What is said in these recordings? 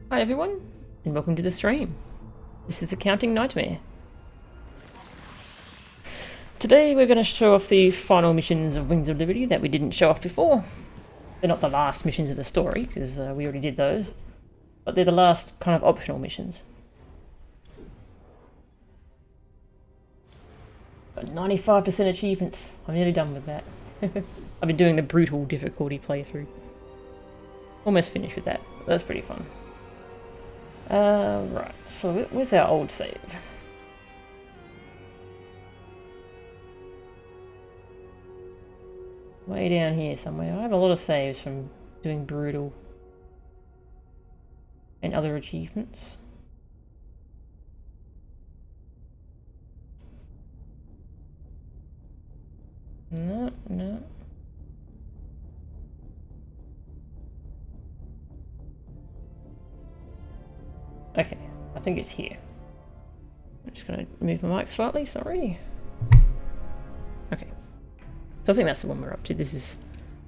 Hi everyone, and welcome to the stream. This is Accounting Nightmare. Today we're going to show off the final missions of Wings of Liberty that we didn't show off before. They're not the last missions of the story, because we already did those, but they're the last kind of optional missions. But 95% achievements. I'm nearly done with that. I've been doing the brutal difficulty playthrough. Almost finished with that. That's pretty fun. Right, so where's our old save? Way down here somewhere. I have a lot of saves from doing brutal and other achievements. No. Okay, I think it's here. I'm just going to move my mic slightly, sorry. Okay. So I think that's the one we're up to. This is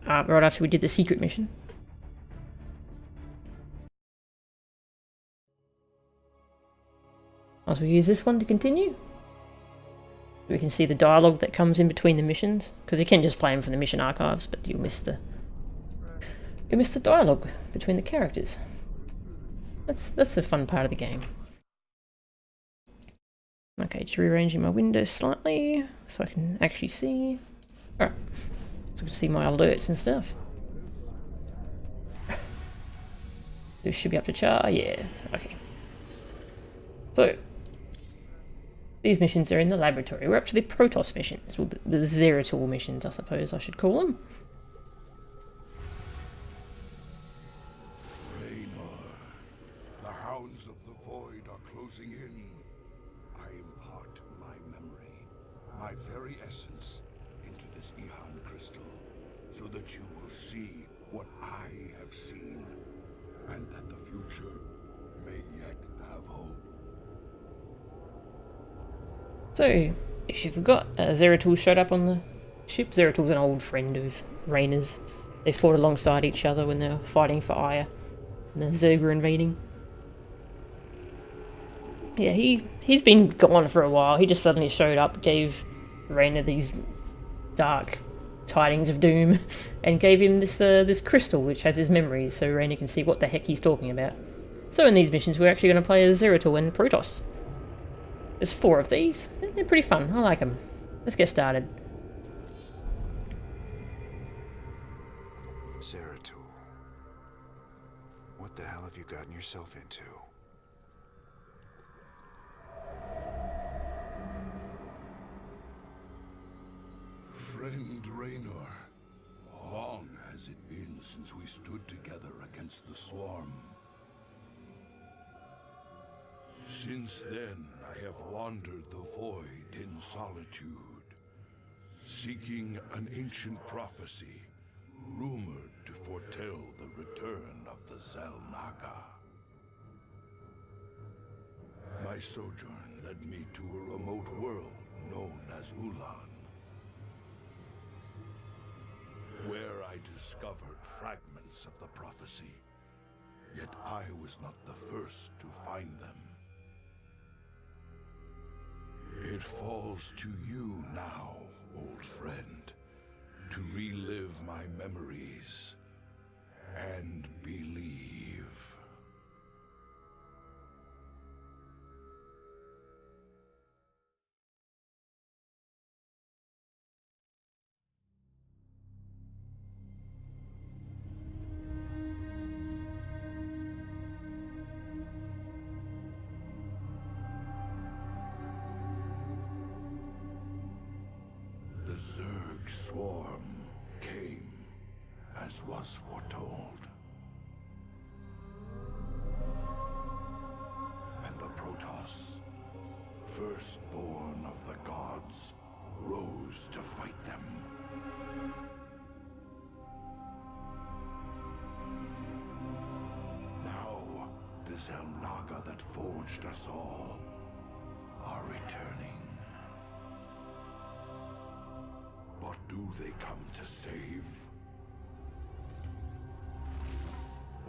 right after we did the secret mission. As we use this one to continue. We can see the dialogue that comes in between the missions, because you can just play them from the mission archives, but you'll miss the dialogue between the characters. That's the fun part of the game. Okay, just rearranging my windows slightly so I can actually see. Alright, so I can see my alerts and stuff. This should be up to char, yeah, okay. So, these missions are in the laboratory. We're up to the Protoss missions, well, the Zeratul missions, I suppose I should call them. The hounds of the void are closing in. I impart my memory, my very essence, into this Ihan crystal, so that you will see what I have seen, and that the future may yet have hope. So, if you forgot, Zeratul showed up on the ship. Zeratul's an old friend of Rayna's. They fought alongside each other when they were fighting for Aya, and the Zerg were invading. Yeah, he's been gone for a while. He just suddenly showed up, gave Rayna these dark tidings of doom, and gave him this crystal which has his memories, so Rayna can see what the heck he's talking about. So in these missions, we're actually going to play as Zeratul and Protoss. There's 4 of these. They're pretty fun. I like them. Let's get started. Zeratul, what the hell have you gotten yourself into? Friend Raynor, long has it been since we stood together against the Swarm. Since then, I have wandered the void in solitude, seeking an ancient prophecy, rumored to foretell the return of the Zelnaga. My sojourn led me to a remote world known as Ulan, where I discovered fragments of the prophecy, yet I was not the first to find them. It falls to you now, old friend, to relive my memories and believe. The Zerg swarm came, as was foretold. And the Protoss, firstborn of the gods, rose to fight them. Now, the Zelnaga that forged us all are returning. What do they come to save?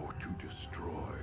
Or to destroy?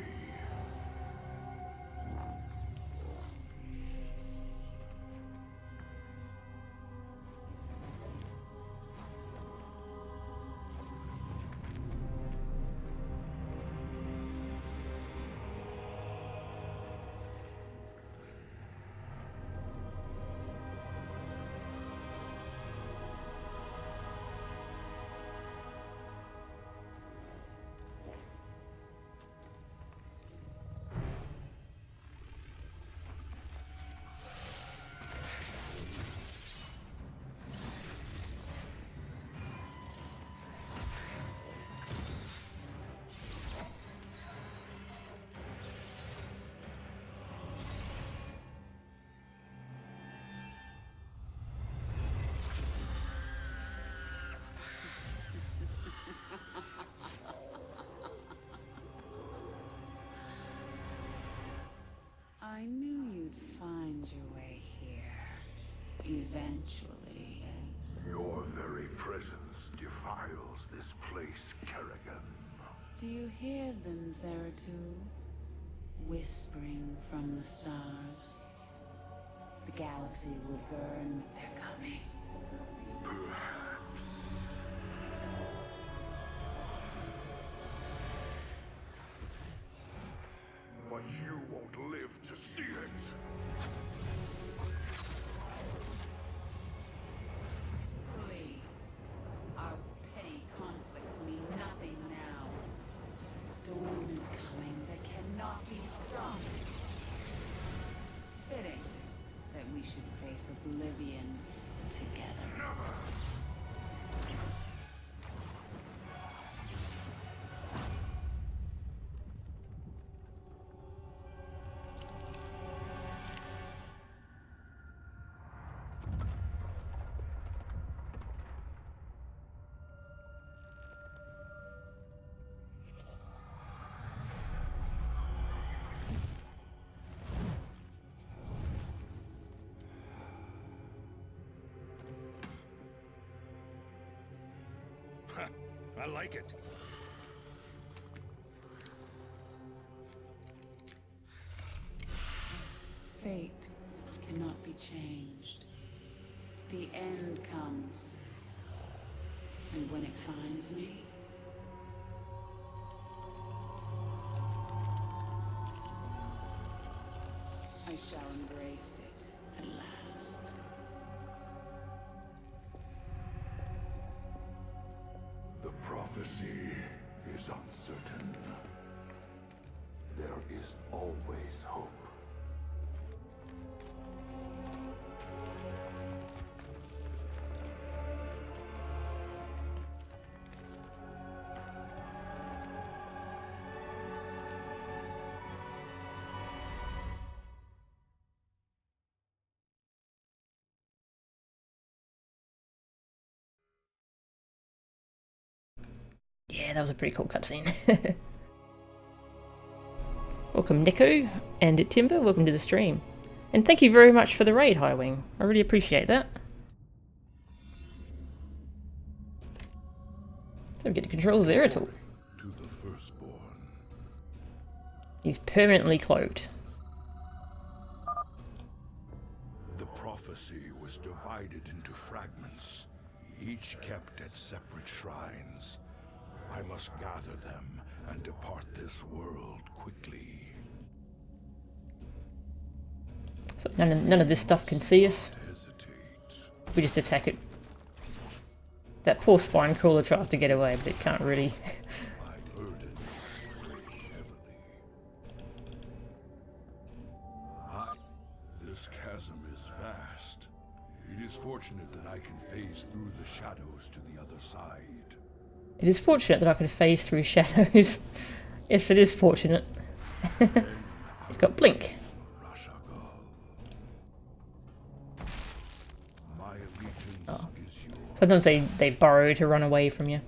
Eventually. Your very presence defiles this place, Kerrigan. Do you hear them, Zeratul? Whispering from the stars. The galaxy will burn with their coming. Perhaps. But you won't live to see it. Please. Our petty conflicts mean nothing now. A storm is coming that cannot be stopped. Fitting that we should face oblivion together. I like it. Fate cannot be changed. The end comes. And when it finds me, I shall embrace it at last. The prophecy is uncertain. There is always hope. Yeah, that was a pretty cool cutscene. Welcome Nico and Timber, welcome to the stream. And thank you very much for the raid, Highwing. I really appreciate that. So we get to control Zeratul. To the firstborn. He's permanently cloaked. The prophecy was divided into fragments, each kept at separate shrines. I must gather them and depart this world quickly. So none of this stuff can see us. Hesitate. We just attack it. That poor spine crawler tries to get away, but it can't really. My burden weighs heavily. This chasm is vast. It is fortunate that I can phase through the shadows to the other side. It is fortunate that I can phase through shadows. Yes, it is fortunate. It's got blink. My allegiance is yours. Sometimes they burrow to run away from you.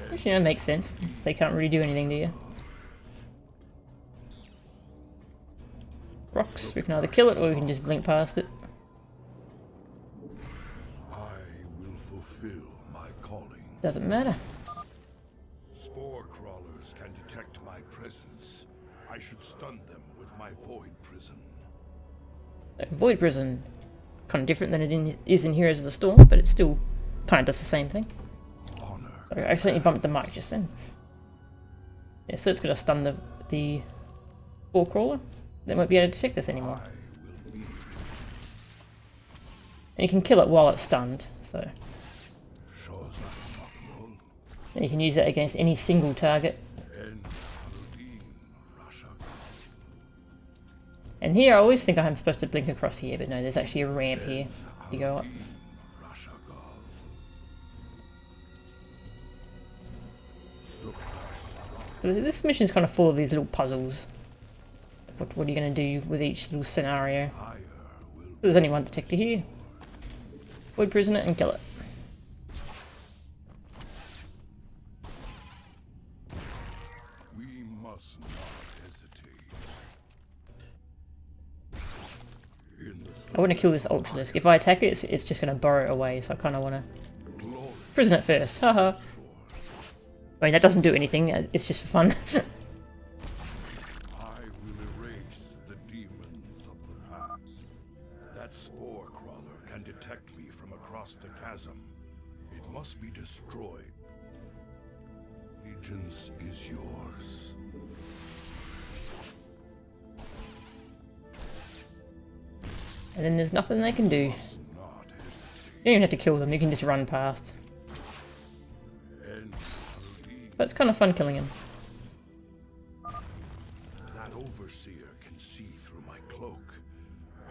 Which, you know, makes sense. They can't really do anything to you. Rocks, we can either kill it or we can just blink past it. I will fulfill my calling. Doesn't matter. Spore crawlers can detect my presence. I should stun them with my void prison. Void Prison, kind of different than it is in Heroes of the Storm, but it still kind of does the same thing. Honor. Sorry, I accidentally bumped the mic just then. Yeah, so it's going to stun the Spore Crawler. They won't be able to detect us anymore. I will lead. And you can kill it while it's stunned, so Shows I'm not alone. and you can use that against any single target. And Harudin Rashagal. And here I always think I'm supposed to blink across here, but no, there's actually a ramp here. You go up. Rashagal. So this mission is kind of full of these little puzzles. What are you going to do with each little scenario? Higher will There's only one detector here. Void Prisoner and kill it. We must not hesitate. I want to kill this Ultralisk. If I attack it, it's just going to borrow it away, so I kind of want to prison it first. Haha. I mean, that doesn't do anything, it's just for fun. I will erase the demons of the past. That spore crawler can detect me from across the chasm. It must be destroyed. Allegiance is yours. And then there's nothing they can do. You Not hesitate. don't even have to kill them, you can just run past. And Aldi, But it's kind of fun killing him. that overseer can see through my cloak.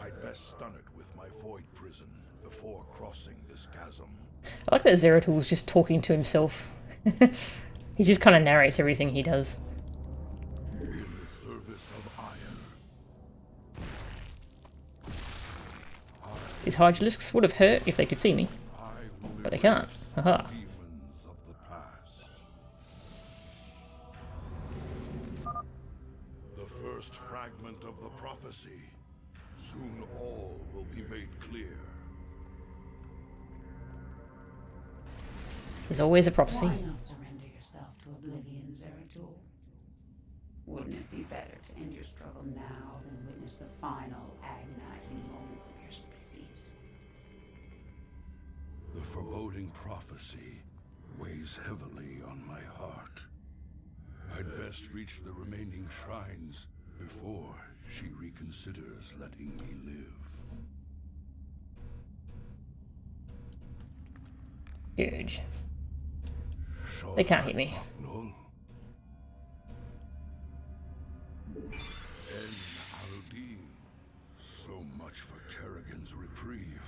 I'd best stun it with my void prison before crossing this chasm. I like that Zeratul's just talking to himself. He just kind of narrates everything he does. In the service of iron. These Hydralisks would have hurt if they could see me, I will but they can't. Haha. demons of the past. The first fragment of the prophecy. Soon all will be made clear. There's always a prophecy. Why not surrender yourself to oblivion, Zeratul? Wouldn't it be better to end your struggle now than witness the final agonizing moments of your species? The foreboding prophecy weighs heavily on my heart. I'd best reach the remaining shrines before she reconsiders letting me live. Huge. They can't hit me. No. En Aludin. So much for Kerrigan's reprieve.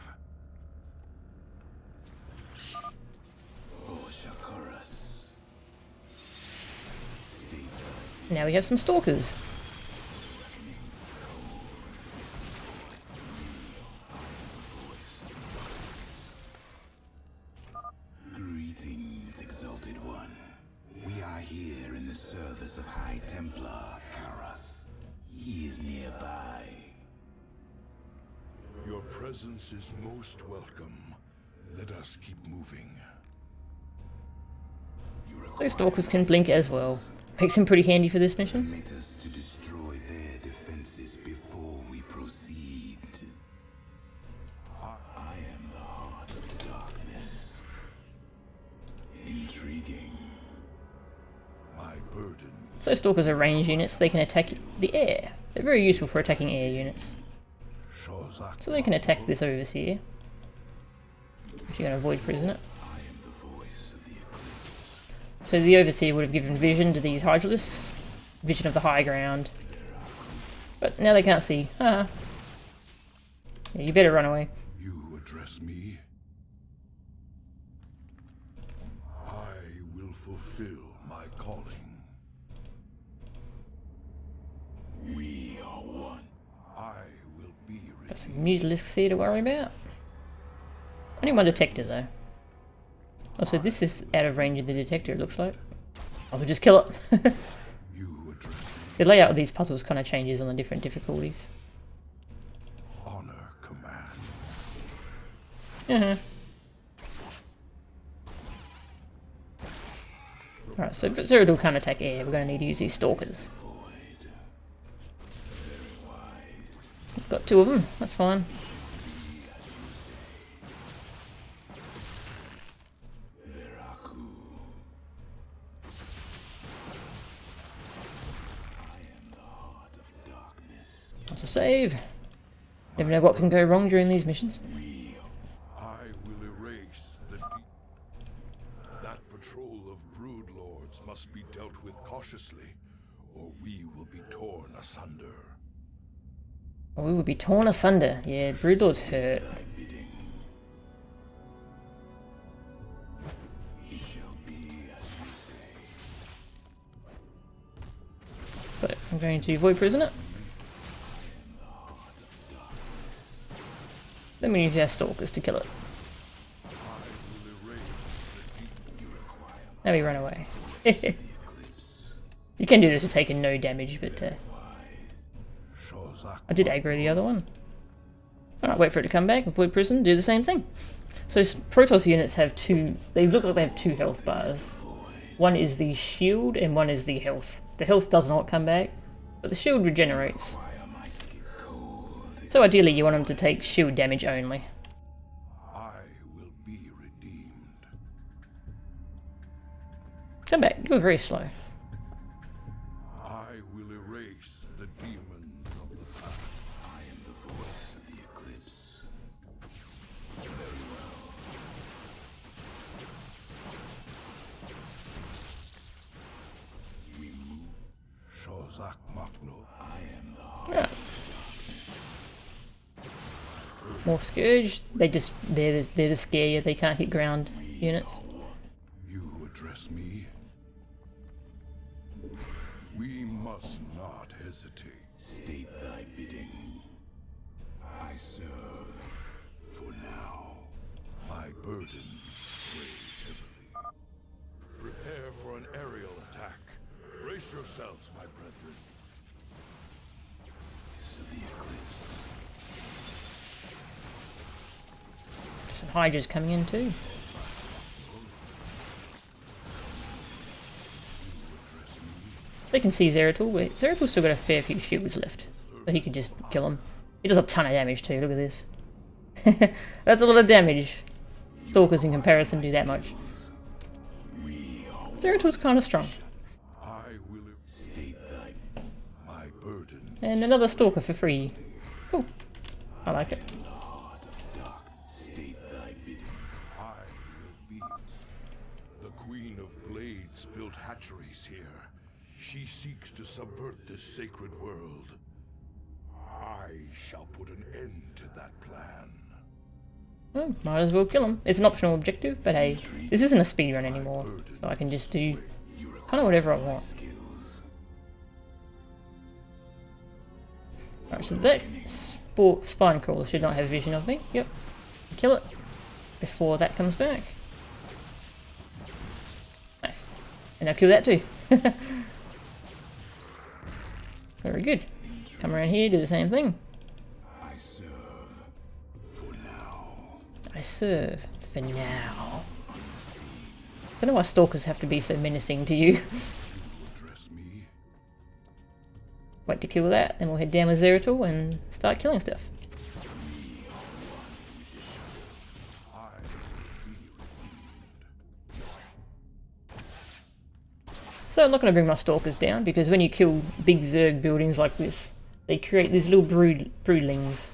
Now we have some stalkers. Greetings, Exalted One. We are here in the service of High Templar Karas. He is nearby. Your presence is most welcome. Let us keep moving. Those stalkers can blink as well. Makes them pretty handy for this mission. Permit us to destroy their defenses before we proceed. I am the heart of darkness. Intriguing. My burden. Those stalkers are range units, they can attack the air. They're very useful for attacking air units. Shozak. So they can attack this overseer. If you're going to avoid prison it. I am the voice of the eclipse. So the overseer would have given vision to these Hydralisks. Vision of the high ground. But now they can't see. Ah. Yeah, you better run away. You address me. I will fulfill my calling. We are one. I will be Got some redeemed. Mutalisks here to worry about. Only one detector though. Also, this is out of range of the detector, it looks like. I'll just kill it. You address me. The layout of these puzzles kind of changes on the different difficulties. Honor command. Uh-huh. Alright, so Zeradul can't attack air. We're going to need to use these stalkers. Void. Very wise. Got two of them. That's fine. Veraku. I am the heart of darkness. That's a save. Never know what can go wrong during these missions. I will erase the That patrol of brood lords must be dealt with cautiously, or we will be torn asunder. Or we would be torn asunder. Yeah, Broodlord's hurt. Thy bidding. It shall be as you say. So I'm going to void prison it. Then we use our stalkers to kill it. Now we run away. You can do this to taking no damage, but Shozak. I did aggro the other one. Alright, wait for it to come back, avoid prison, do the same thing. So Protoss units have two, they look like they have two health bars. One is the shield and one is the health. The health does not come back, but the shield regenerates. So ideally you want them to take shield damage only. I will be redeemed. Come back, you're very slow. I will erase the demons of the past. I am the voice of the eclipse. Shozak Makno. I am the Yeah. More Scourge, they're to scare you, they can't hit ground units. You address me? We must not hesitate. state thy bidding. I serve for now. My burdens weigh heavily. Prepare for an aerial attack. Brace yourselves, my brethren. Voice of the eclipse. Some Hydras coming in too. They can see Zeratul, but Zeratul's still got a fair few shields left. So he could just kill him. He does a ton of damage too, look at this. That's a lot of damage. Stalkers in comparison do that much. Zeratul's kind of strong. I will State thy my burden. And another Stalker for free. Cool. I like it. heart of dark. State thy bidding. I will be. The Queen of Blades built hatcheries here. She seeks to subvert this sacred world. I shall put an end to that plan. Well, might as well kill him. It's an optional objective, but hey, this isn't a speedrun anymore, so I can just do kind of whatever I want. Skills. Alright, so that spine crawler should not have vision of me. Yep. Kill it before that comes back. Nice. And I'll kill that too. Very good. Come around here, do the same thing. I serve for now. I serve for now. Don't know why stalkers have to be so menacing to you. Address me. Wait to kill that, then we'll head down with Zeratul and start killing stuff. I will be redeemed. So I'm not going to bring my stalkers down because when you kill big Zerg buildings like this, they create these little broodlings.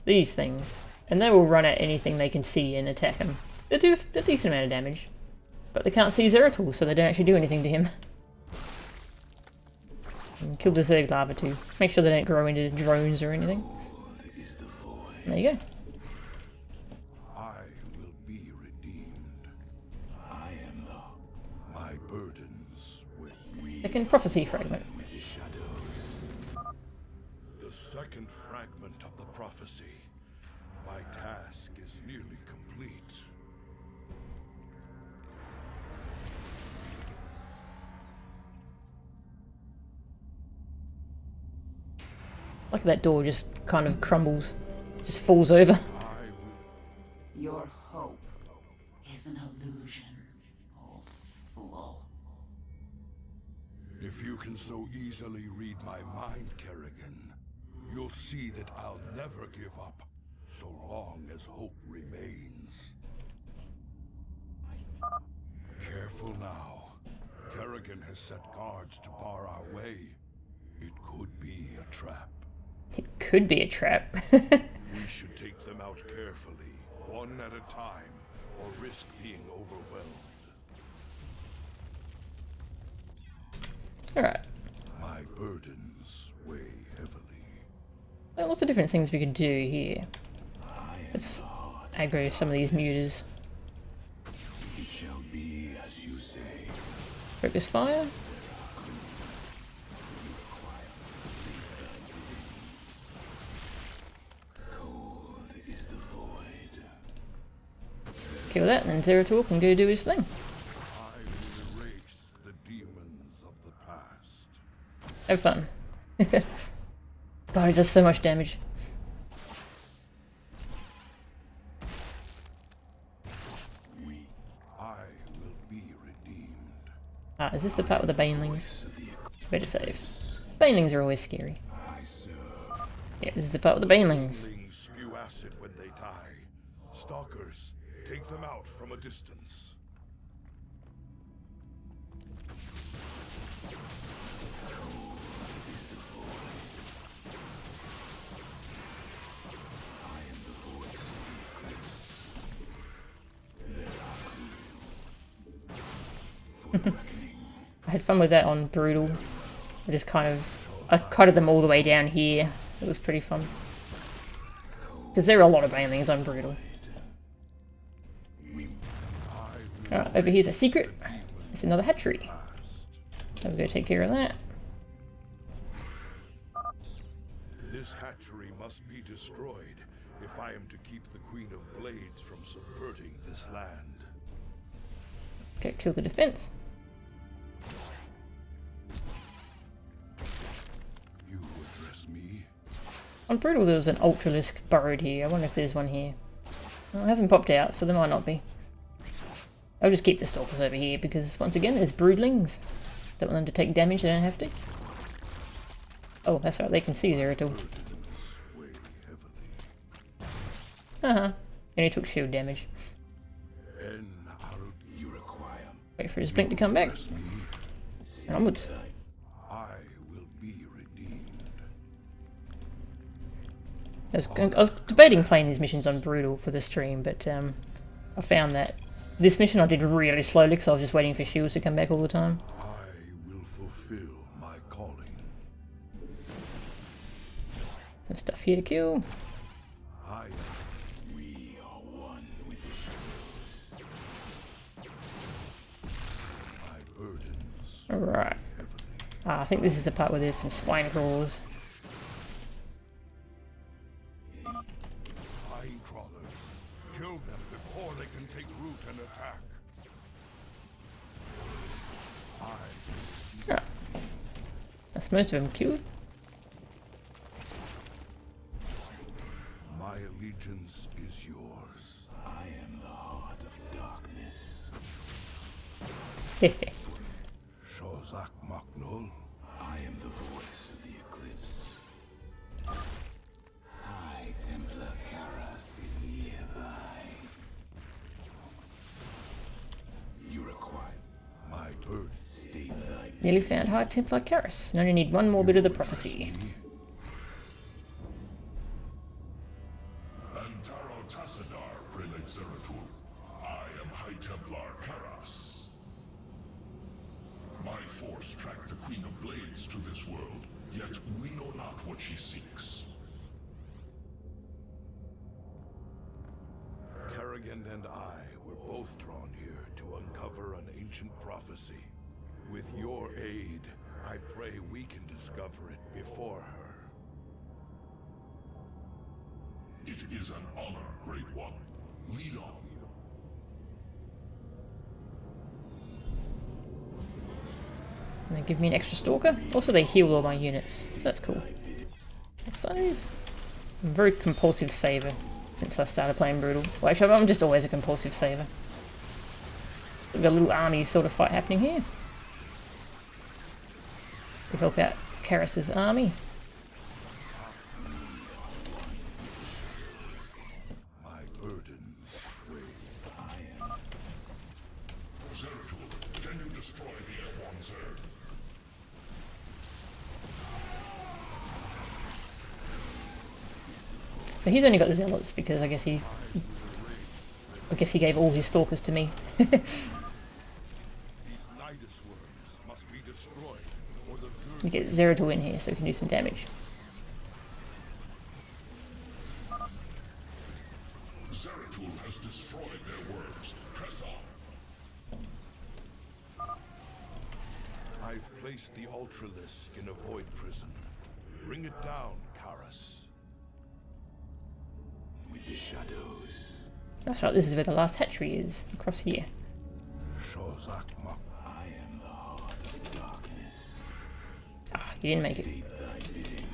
These things. And they will run at anything they can see and attack them. They do a decent amount of damage. But they can't see Zeratul, so they don't actually do anything to him. And kill the Zerg larva too. Make sure they don't grow into drones or anything. Cold is the void. There you go. I will be redeemed. I am the My burdens with me. Second prophecy fragment. with the shadows. The second fragment of the prophecy. My task is nearly complete. Like that door just kind of crumbles. Just falls over. I will. Your hope is an illusion, old fool. If you can so easily read my mind, Kerrigan, you'll see that I'll never give up, so long as hope remains. Careful now. Kerrigan has set guards to bar our way. It could be a trap. It could be a trap. We should take them out carefully, one at a time, or risk being overwhelmed. Alright. My burdens weigh heavily. Well, lots of different things we could do here. Let's aggro some of these muters. It shall be as you say. Focus fire. Cold is the void. Kill that, and Zeratul can go do his thing. I will erase the demons of the past. Have fun. God, it does so much damage. I will be redeemed. Ah, is this the part with the banelings? Better save. Banelings are always scary. Yeah, this is the part with the banelings. Banelings spew acid when they die. Stalkers, take them out from a distance. I had fun with that on Brutal. I cutted them all the way down here. It was pretty fun. Because there are a lot of banelings on Brutal. Alright, over here's a secret. It's another hatchery. So we'll go take care of that. This hatchery must be destroyed if I am to keep the Queen of Blades from subverting this land. Okay, kill the defense. You address me? On Brutal there was an Ultralisk burrowed here. I wonder if there's one here. Well, it hasn't popped out, so there might not be. I'll just keep the Stalkers over here because, once again, there's Broodlings. Don't want them to take damage, they don't have to. Oh, that's right, they can see Zeratul. Weigh heavily. Uh-huh. Only took shield damage. You require Wait for his blink to come back. me. And onwards. I will be redeemed. I was debating playing these missions on Brutal for the stream, but I found that this mission I did really slowly because I was just waiting for shields to come back all the time. I will fulfill my calling. Some stuff here to kill. We are one with the shadows. My burdens Alright. I think this is the part where there's some spine crawlers. spine crawlers. Kill them before they can take root and attack. Alright. That's most of them killed. My allegiance is yours. I am the heart of darkness. Hehe. Shozak Maknul. I am the voice of the eclipse. High Templar Karas is nearby. You require My burden. state thy Nearly found High Templar Karas. Now only need one more bit of the prophecy. Antaro Tassadar, Prelate Zeratul. I am High Templar Karas. My force tracked the Queen of Blades to this world, yet we know not what she seeks. Kerrigan and I were both drawn here to uncover an ancient prophecy. With your aid, I pray we can discover it before her. It is an honor, Great One. Lead on. And they give me an extra stalker. Also, they heal all my units, so that's cool. Save. I'm a very compulsive saver since I started playing Brutal. Well, actually, I'm just always a compulsive saver. We've got a little army sort of fight happening here. To help out Karas's army. My burdens weigh. Zeratul, can you destroy the airborne Zerg? So he's only got the zealots because I guess he gave all his stalkers to me. These Nidus worms must be destroyed, or the Zerg We get Zeratul in here so we can do some damage. Zeratul has destroyed their worms. Press on. I've placed the Ultralisk in a void prison. Bring it down, Karas. with the shadows. That's right, this is where the last hatchery is, across here. Shozak Mak. I am the heart of darkness. Ah, you didn't make it. State thy bidding.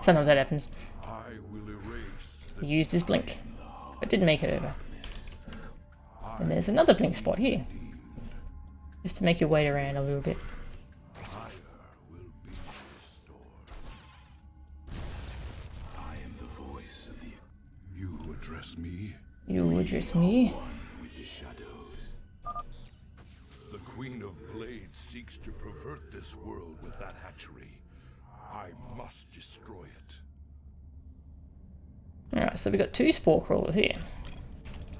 Sometimes that happens. I will erase He used his blink, but didn't make it over. And there's another blink spot here, just to make your way around a little bit. fire will be restored. I am the voice of the You address me? You address me. one with the shadows. The Queen of Blades seeks to pervert this world with that hatchery. I must destroy it. Alright, so we got 2 spore crawlers here.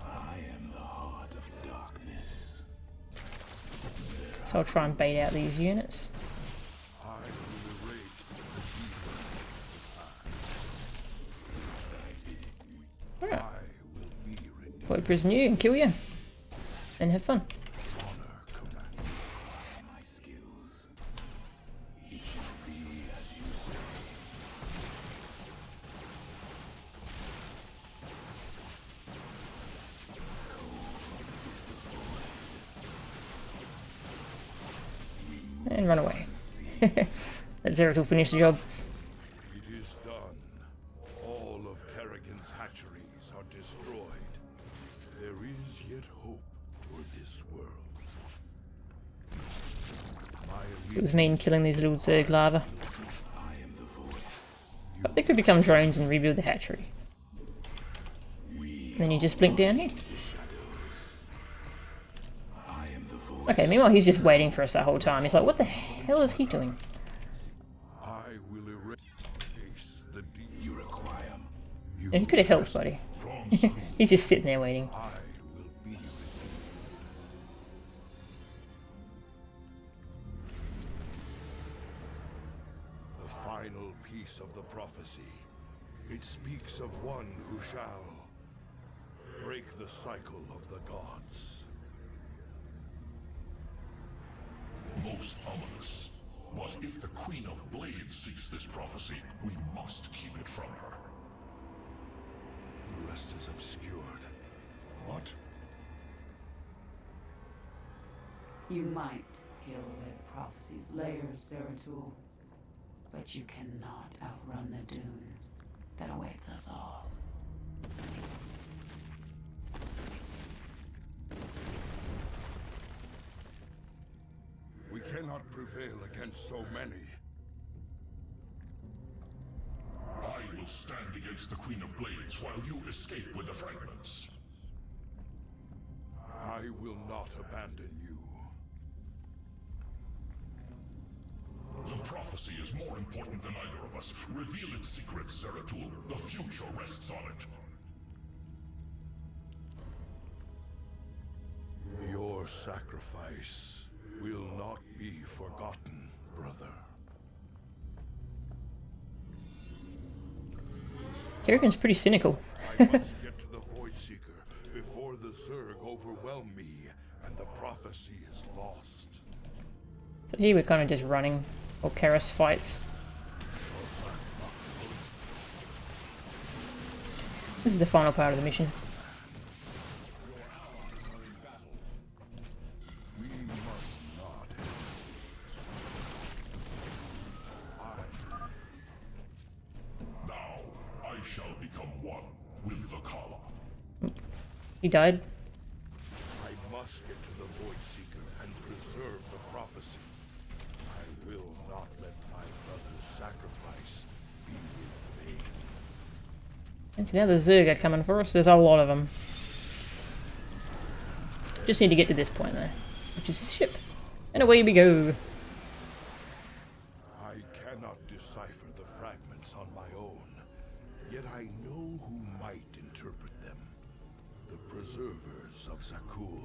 I am the heart of darkness. So I'll try and bait out these units. I will erase Alright, I will be redeemed. put a prisoner you and kill you. And have fun. Honor command. My skills. It shall be as you say. And run away. Let Zeratul finish the job. It is done. All of Kerrigan's hatcheries are destroyed. There is yet hope for this world. It was mean killing these little Zerg larvae. But they could become drones and rebuild the hatchery. And then you just blink down here. Okay, meanwhile he's just waiting for us that whole time. He's like, what the hell is he doing? I will erase the deep. You require Yeah, he could have helped, buddy. He's just sitting there waiting. I will be with you. The final piece of the prophecy. It speaks of one who shall break the cycle of the gods. Most ominous. But if the Queen of Blades seeks this prophecy, we must keep it from her. The rest is obscured. What? You might peel away the prophecy's layers, Zeratul, but you cannot outrun the doom that awaits us all. We cannot prevail against so many. I will stand against the Queen of Blades while you escape with the fragments. I will not abandon you. The prophecy is more important than either of us. Reveal its secrets, Zeratul. The future rests on it. Your sacrifice will not be forgotten, brother. Kerrigan's pretty cynical. I must get to the Void Seeker before the Zerg overwhelm me and the prophecy is lost. So here we're kind of just running while Karis fights. This is the final part of the mission. We must not hesitate. Now, I shall become one with the Kala. He died. I must get to the Void Seeker and preserve the prophecy. I will not let my brother's sacrifice be in vain. And so now the Zerg are coming for us. There's a lot of them. Just need to get to this point though, which is his ship. And away we go. I cannot decipher the fragments on my own, yet I know who might interpret them. The preservers of Zakul.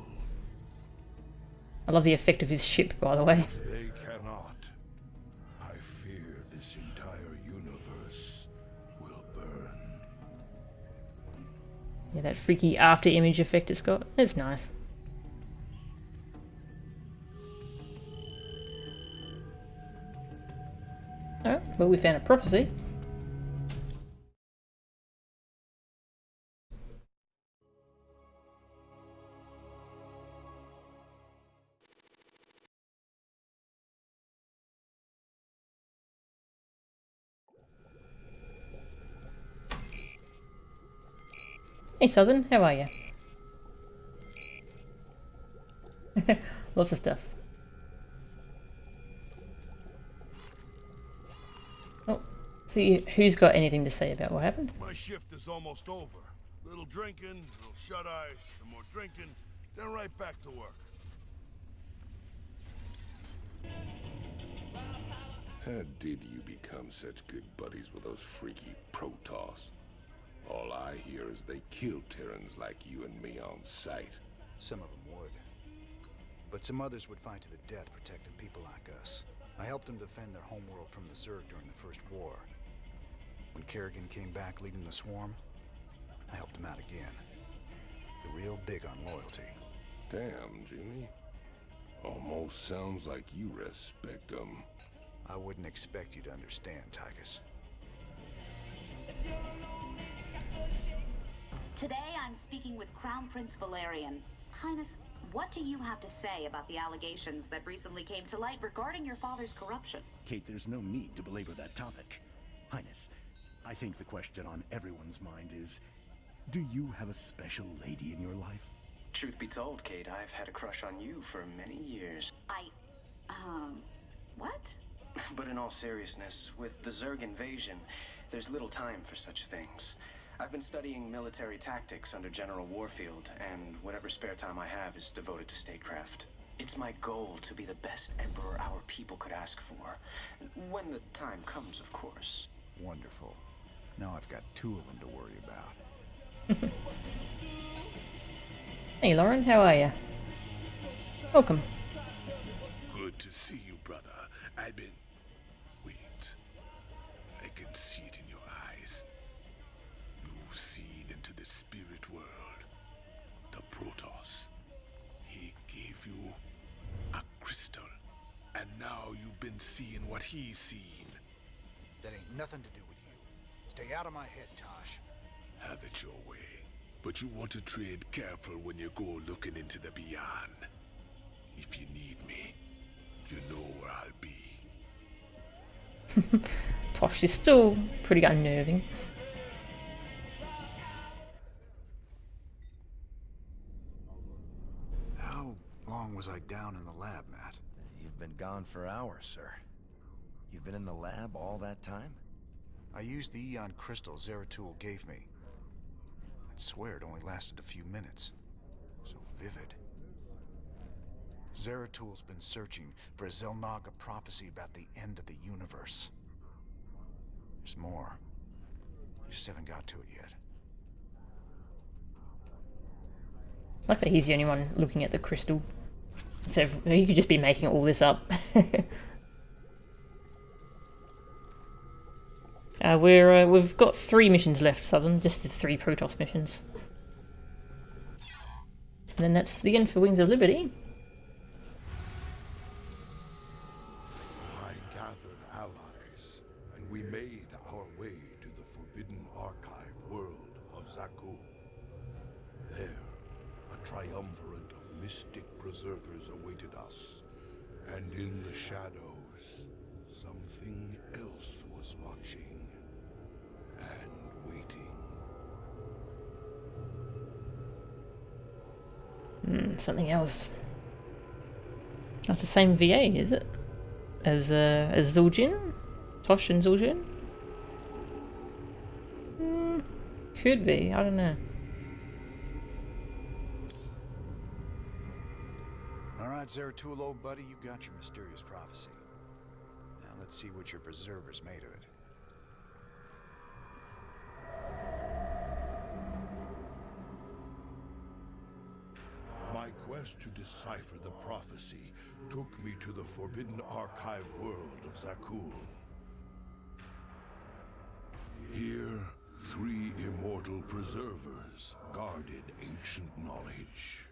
I love the effect of his ship, by the way. They cannot. I fear this entire universe will burn. Yeah, that freaky after image effect it's got. It's nice. Alright, well we found a prophecy. Hey Southern, how are you? Lots of stuff. Oh, see who's got anything to say about what happened? My shift is almost over. Little drinking, little shut-eye, some more drinking, then right back to work. How did you become such good buddies with those freaky Protoss? All I hear is they kill Terrans like you and me on sight. Some of them would. But some others would fight to the death protecting people like us. I helped them defend their homeworld from the Zerg during the First War. When Kerrigan came back leading the swarm, I helped him out again. They're real big on loyalty. Damn, Jimmy. Almost sounds like you respect them. I wouldn't expect you to understand, Tychus. Today I'm speaking with Crown Prince Valerian. Highness, what do you have to say about the allegations that recently came to light regarding your father's corruption? Kate, there's no need to belabor that topic. Highness, I think the question on everyone's mind is, do you have a special lady in your life? Truth be told, Kate, I've had a crush on you for many years. What? But in all seriousness, with the Zerg invasion, there's little time for such things. I've been studying military tactics under General Warfield, and whatever spare time I have is devoted to statecraft. It's my goal to be the best emperor our people could ask for. When the time comes, of course. Wonderful. Now I've got two of them to worry about. Hey Lauren, how are you? Welcome. Good to see you, brother. I've been... Wait. I can see it in your eyes. You've seen into the spirit world. The Protoss. He gave you a crystal. And now you've been seeing what he's seen. That ain't nothing to do with you. Stay out of my head, Tosh. Have it your way. But you want to tread careful when you go looking into the beyond. If you need me, you know where I'll be. Tosh is still pretty unnerving. How long was I down in the lab, Matt? You've been gone for hours, sir. You've been in the lab all that time? I used the Eon crystal Zeratul gave me. I'd swear it only lasted a few minutes. So vivid. Zeratul's been searching for a Zelnaga prophecy about the end of the universe. There's more. We just haven't got to it yet. I like that he's the only one looking at the crystal. So he could just be making all this up. We've got 3 missions left, Southern. Just the 3 Protoss missions. And then that's the end for Wings of Liberty. I gathered allies, and we made our way to the forbidden archive world of Zaku. There, a triumvirate of mystic preservers awaited us, and in the shadows, something else was watching and waiting. Something else. That's the same VA, is it? As Zul'jin? Tosh and Zul'jin? Could be, I don't know. Alright, Zeratul, old buddy, you got your mysterious prophecy. Now let's see what your preserver's made of it. My quest to decipher the prophecy took me to the forbidden archive world of Zakul. Here, 3 immortal preservers guarded ancient knowledge.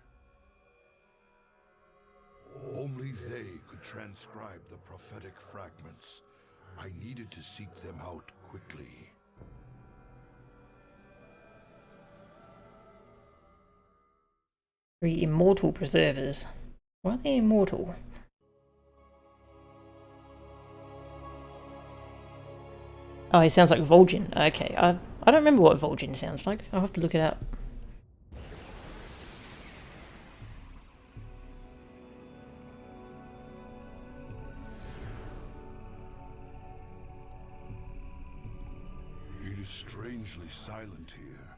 Only they could transcribe the prophetic fragments. I needed to seek them out quickly. Three immortal preservers. Why are they immortal? Oh, he sounds like Vol'jin. Okay, I don't remember what Vol'jin sounds like. I'll have to look it up. is strangely silent here.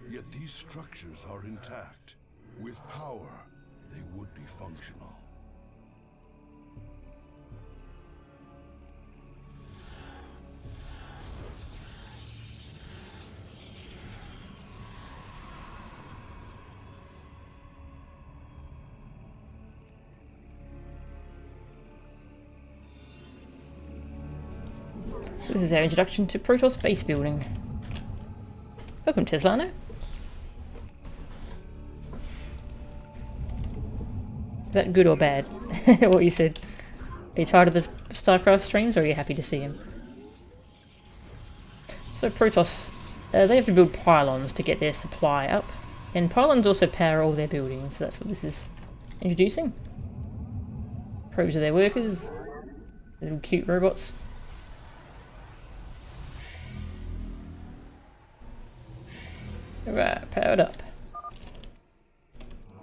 Yet these structures are intact. With power, they would be functional. So this is our introduction to Protoss base building. Welcome, Teslano. Is that good or bad? What you said? Are you tired of the StarCraft streams, or are you happy to see him? So Protoss, they have to build pylons to get their supply up, and pylons also power all their buildings, so that's what this is introducing. Probes are their workers, little cute robots. Right, powered up.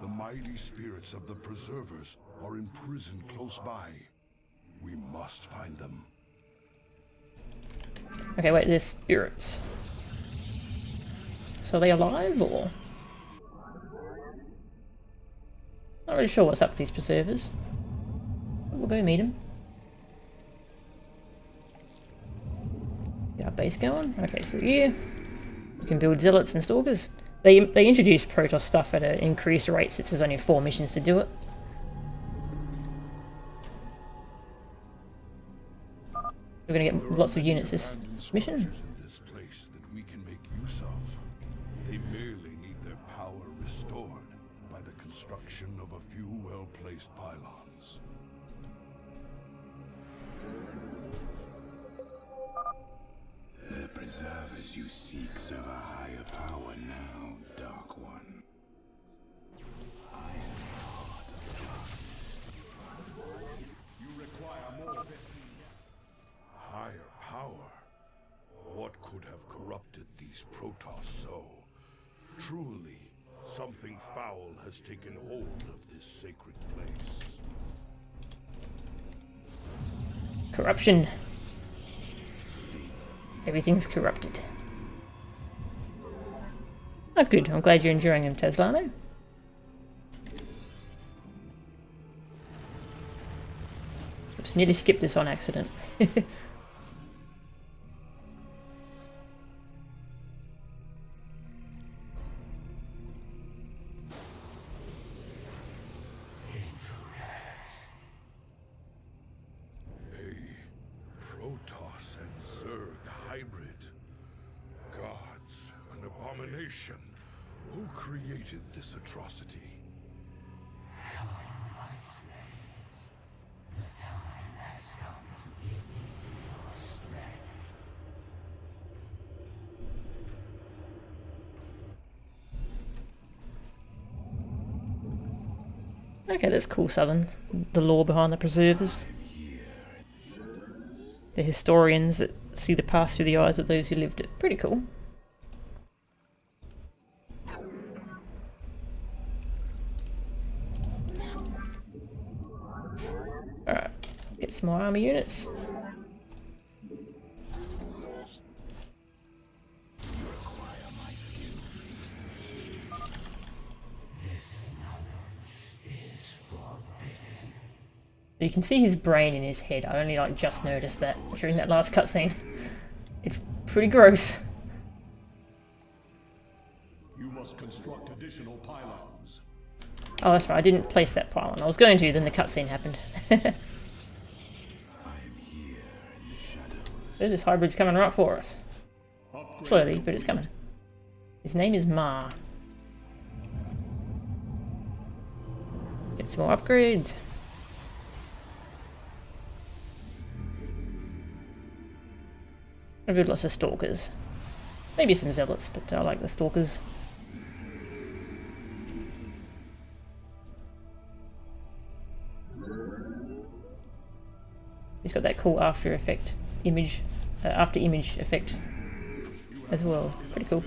The mighty spirits of the Preservers are imprisoned close by. We must find them. Okay, wait, they're spirits. So are they alive, or? Not really sure what's up with these Preservers. We'll go meet them. Get our base going. Okay, so yeah. We can build zealots and stalkers. They introduced Protoss stuff at an increased rate since there's only 4 missions to do it. We're gonna get lots of units this mission. In this place that we can make use of. They merely need their power restored by the construction of a few well-placed pylons. The preservers you seek serve a higher power now, Dark One. I am part of the darkness. You require more. Higher power? What could have corrupted these Protoss so? Truly, something foul has taken hold of this sacred place. Corruption. Everything's corrupted. Oh good, I'm glad you're enjoying him, Teslano. Oops, nearly skipped this on accident. Protoss and Zerg hybrid. Gods, an abomination. Who created this atrocity? Come, my slaves. The time has come to give you your strength. Okay, that's cool, Southern. The lore behind the Preservers. The historians that see the past through the eyes of those who lived it. Pretty cool. Alright, get some more army units. So you can see his brain in his head. I only just noticed that during that last cutscene. It's pretty gross. You must construct additional pylons. Oh, that's right. I didn't place that pylon. I was going to, then the cutscene happened. There's this hybrid's coming right for us. Slowly, but it's coming. His name is Ma. Get some more upgrades. I've got lots of stalkers. Maybe some zealots, but I like the stalkers. He's got that cool after image effect as well. Pretty cool.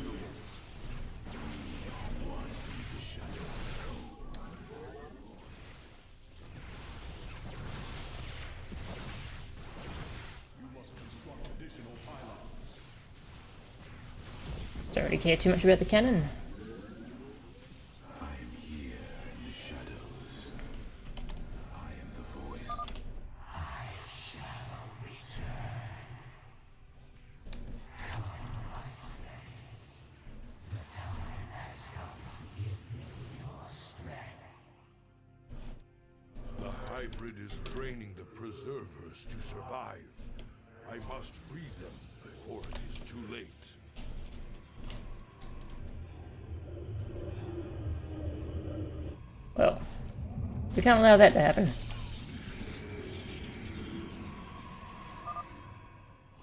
Don't really care too much about the cannon. I am here in the shadows. I am the voice. I shall return. Come, my slaves. The time has come to give me your strength. The hybrid is draining the preservers to survive. I must free them before it is too late. Well, we can't allow that to happen.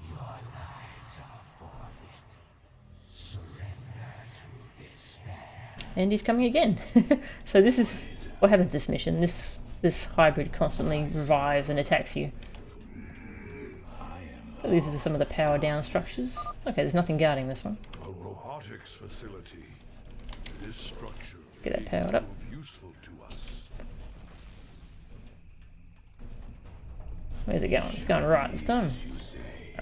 Your lives are forfeit. Surrender to despair. And he's coming again. So this is what happens this mission. This hybrid constantly revives and attacks you. So these are some of the power down structures. Okay, there's nothing guarding this one. A robotics facility. This structure Get that powered up. may prove useful to us. Where's it going? It's going right this time. You say. I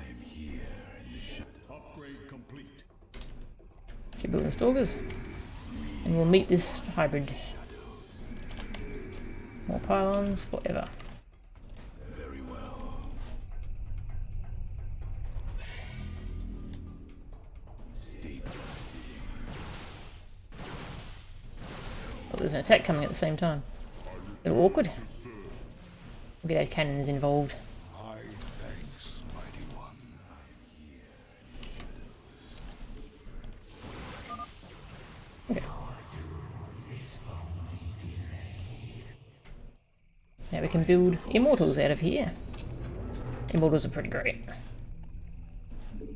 am here in the shadows. Upgrade complete. Keep building stalkers. And we'll meet this hybrid. More pylons forever. Very well. Stay. Oh, there's an attack coming at the same time. A little awkward. We'll get our cannons involved. My thanks, mighty one. Okay. Now we can build immortals out of here. Immortals are pretty great.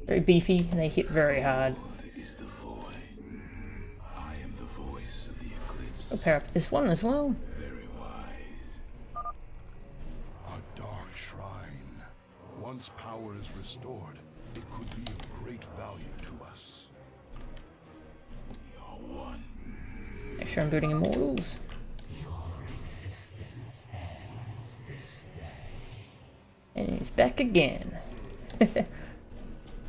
Very beefy and they hit very hard. What is the void? I am the voice of the eclipse. We'll power up this one as well. Very wise. A dark shrine. Once power is restored, it could be of great value to us. You're one. Make sure I'm building immortals. And he's back again.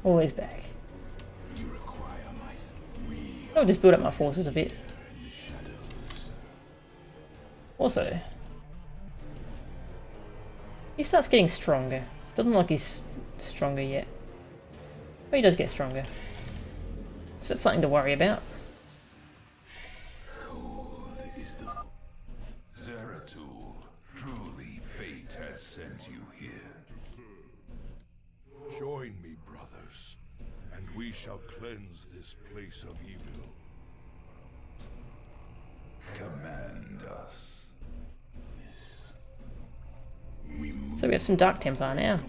Always back. You require my we I'll just build up my forces a bit. in the shadows. Also, he starts getting stronger. Doesn't look like he's stronger yet. But he does get stronger. So that's something to worry about. Cold is the Zeratul, truly fate has sent you here. Join me, brothers, and we shall cleanse this place of evil. Command us. we move. So we have some Dark Templar now.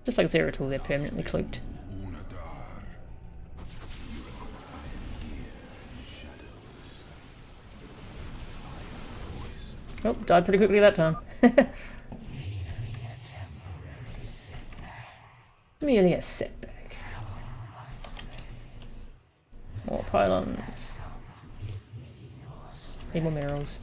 Just like Zeratul, they're permanently cloaked. Unadar. Oh, died pretty quickly that time. Merely a setback. More pylons. Need more minerals.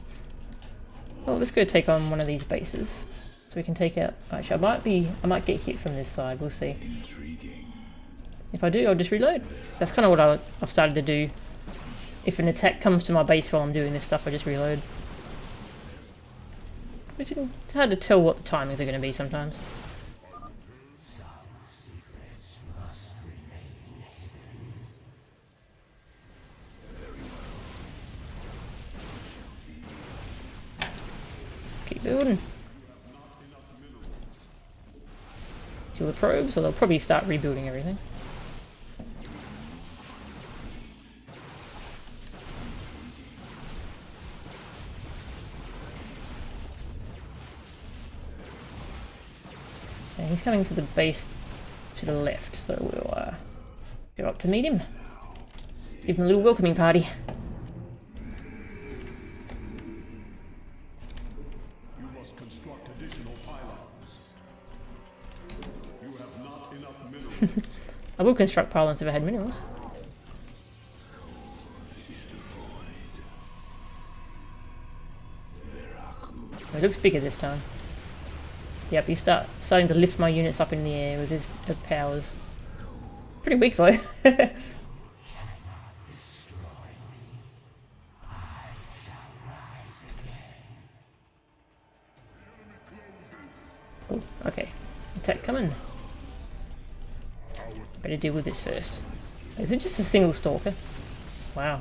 Well, let's go take on one of these bases. So we can take out... Actually, I might get hit from this side, we'll see. Intriguing. If I do, I'll just reload. That's kind of what I've started to do. If an attack comes to my base while I'm doing this stuff, I just reload. It's hard to tell what the timings are going to be sometimes. Keep building. Kill the probes, or they'll probably start rebuilding everything. Okay, he's coming for the base to the left, so we'll go up to meet him. Give him a little welcoming party. You must construct additional pylons. You have not enough minerals. I will construct pylons if I had minerals. It looks bigger this time. Yep, he's starting to lift my units up in the air with his powers. Pretty weak though. Oh, okay. Attack coming. Better deal with this first. Is it just a single stalker? Wow.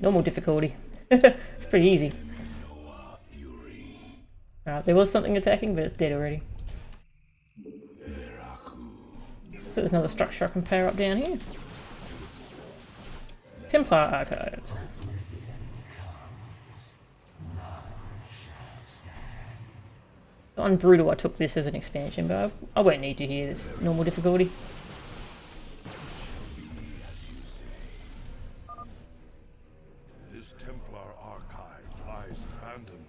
Normal difficulty. It's pretty easy. Alright, there was something attacking, but it's dead already. So there's another structure I can power up down here. Templar Archives. On Brutal I took this as an expansion, but I won't need to hear this normal difficulty. This Templar archive lies abandoned.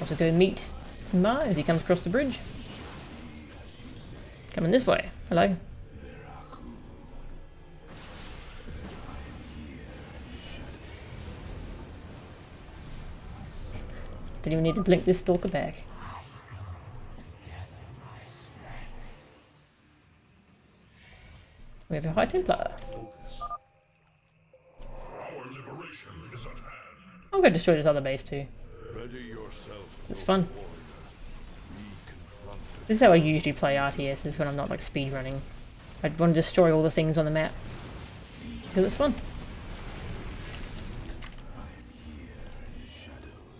Also go meet Ma as he comes across the bridge. Coming this way. Hello. Didn't even need to blink this stalker back. We have a High Templar. Our liberation is at hand. I'm going to destroy this other base too. Ready yourself. It's fun. This is how I usually play RTS, when I'm not like speed running. I'd want to destroy all the things on the map because it's fun.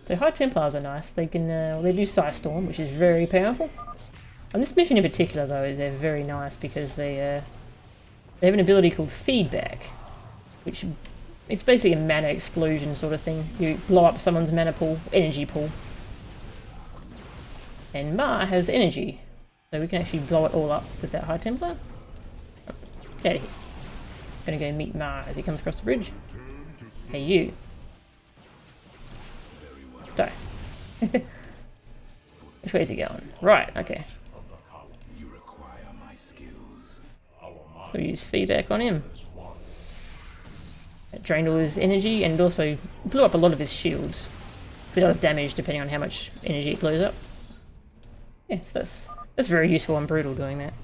So High Templars are nice. They can they do Psystorm, which is very powerful. On this mission in particular, though, they're very nice because they have an ability called Feedback, which it's basically a mana explosion sort of thing. You blow up someone's mana pool, energy pool. And Ma has energy, so we can actually blow it all up with that High Templar. Oh, get out of here. Gonna go meet Ma as he comes across the bridge. Hey, you. Die. Which way is he going? Right, okay. So we use feedback on him. It drained all his energy and also blew up a lot of his shields. It does damage depending on how much energy it blows up. Yeah, so that's very useful on Brutal doing that.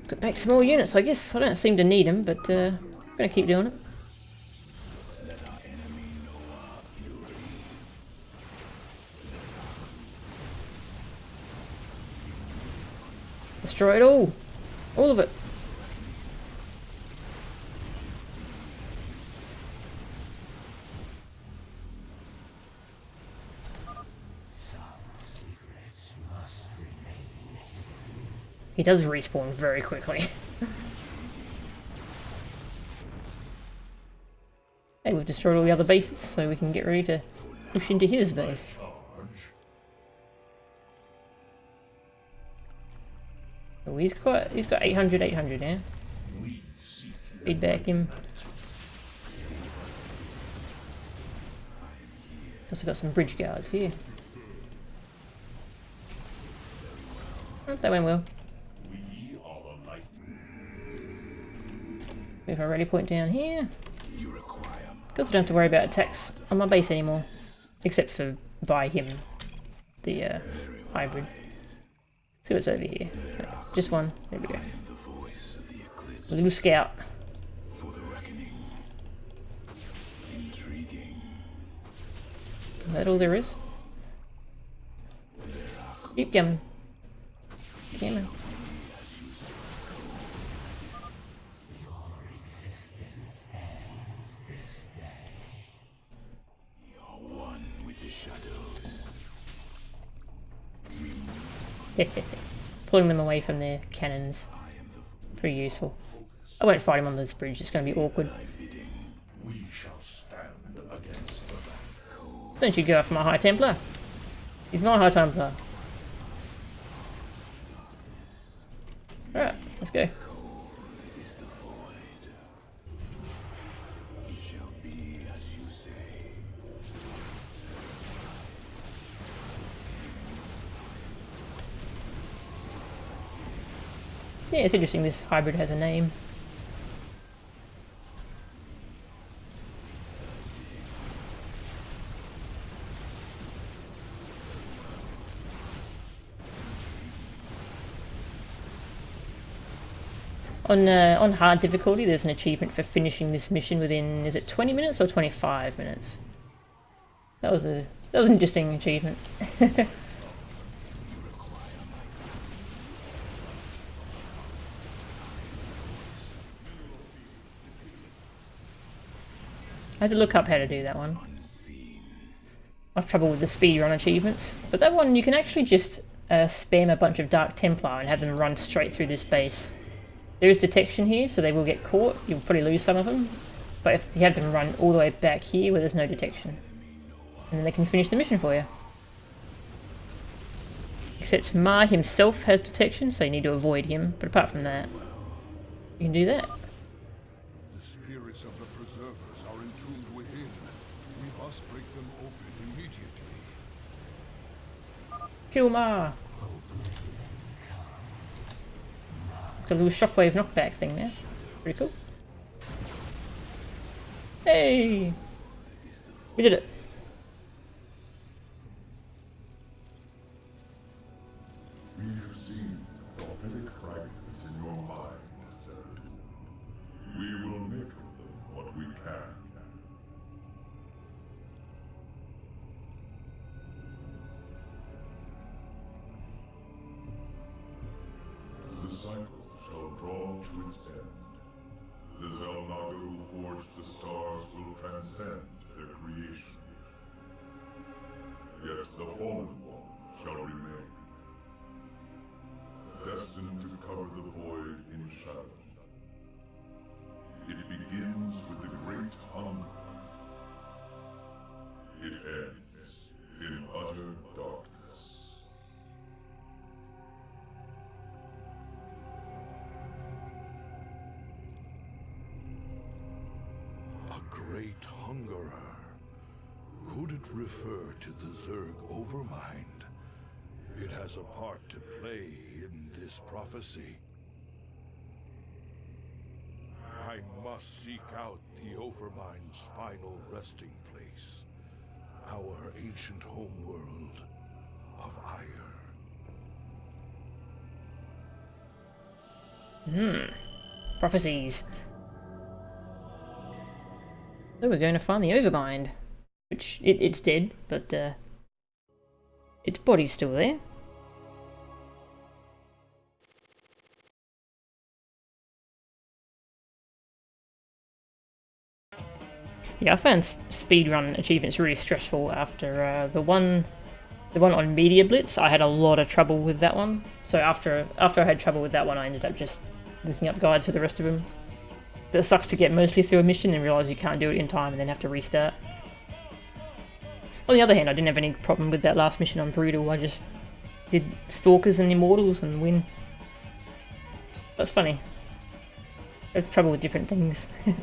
Could make some more units, I guess. I don't seem to need them, but I'm gonna keep doing it. Destroy it all! All of it! He does respawn very quickly. Hey, we've destroyed all the other bases, so we can get ready to push into his base. Oh, he's got 800 now. Feedback him. Also got some bridge guards here. Oh, that went well. Move our ready point down here. Because I don't have to worry about attacks on my base anymore. Except for by him. The hybrid. See what's over here. No, just one. There we go. A little scout. Is that all there is? Keep coming. Keep coming. Pulling them away from their cannons. Pretty useful. I won't fight him on this bridge, it's going to be awkward. We shall stand against the back. Don't you go after my High Templar. He's my High Templar. Alright, let's go. Yeah, it's interesting this hybrid has a name. On hard difficulty, there's an achievement for finishing this mission within, is it 20 minutes or 25 minutes? That was an interesting achievement. I had to look up how to do that one. I have trouble with the speedrun achievements, but that one you can actually just spam a bunch of Dark Templar and have them run straight through this base. There is detection here, so they will get caught. You'll probably lose some of them, but if you have them run all the way back here where there's no detection, and then they can finish the mission for you. Except Ma himself has detection, so you need to avoid him, but apart from that, you can do that. The spirits of the preservers are entombed within. We must break them open immediately. Kill Ma! It's got a little shockwave knockback thing there. Pretty cool. Hey! We did it! We have seen prophetic fragments in your mind, Zeratul. We will make of them what we can. The cycle shall draw to its end. The Zelnaga who forged the stars will transcend their creation. Yet the fallen one shall remain, destined to cover the void in shadow. It begins with the great hunger. It ends in utter darkness. A great hungerer. Could it refer to the Zerg Overmind? It has a part to play in this prophecy. I must seek out the Overmind's final resting place. Our ancient homeworld of Ire. Prophecies. So we're going to find the Overmind. Which, it's dead, but its body's still there. Yeah, I found speedrun achievements really stressful after the one on Media Blitz. I had a lot of trouble with that one. So after I had trouble with that one, I ended up just looking up guides for the rest of them. It sucks to get mostly through a mission and realise you can't do it in time and then have to restart. On the other hand, I didn't have any problem with that last mission on Brutal. I just did Stalkers and Immortals and win. That's funny. I have trouble with different things. I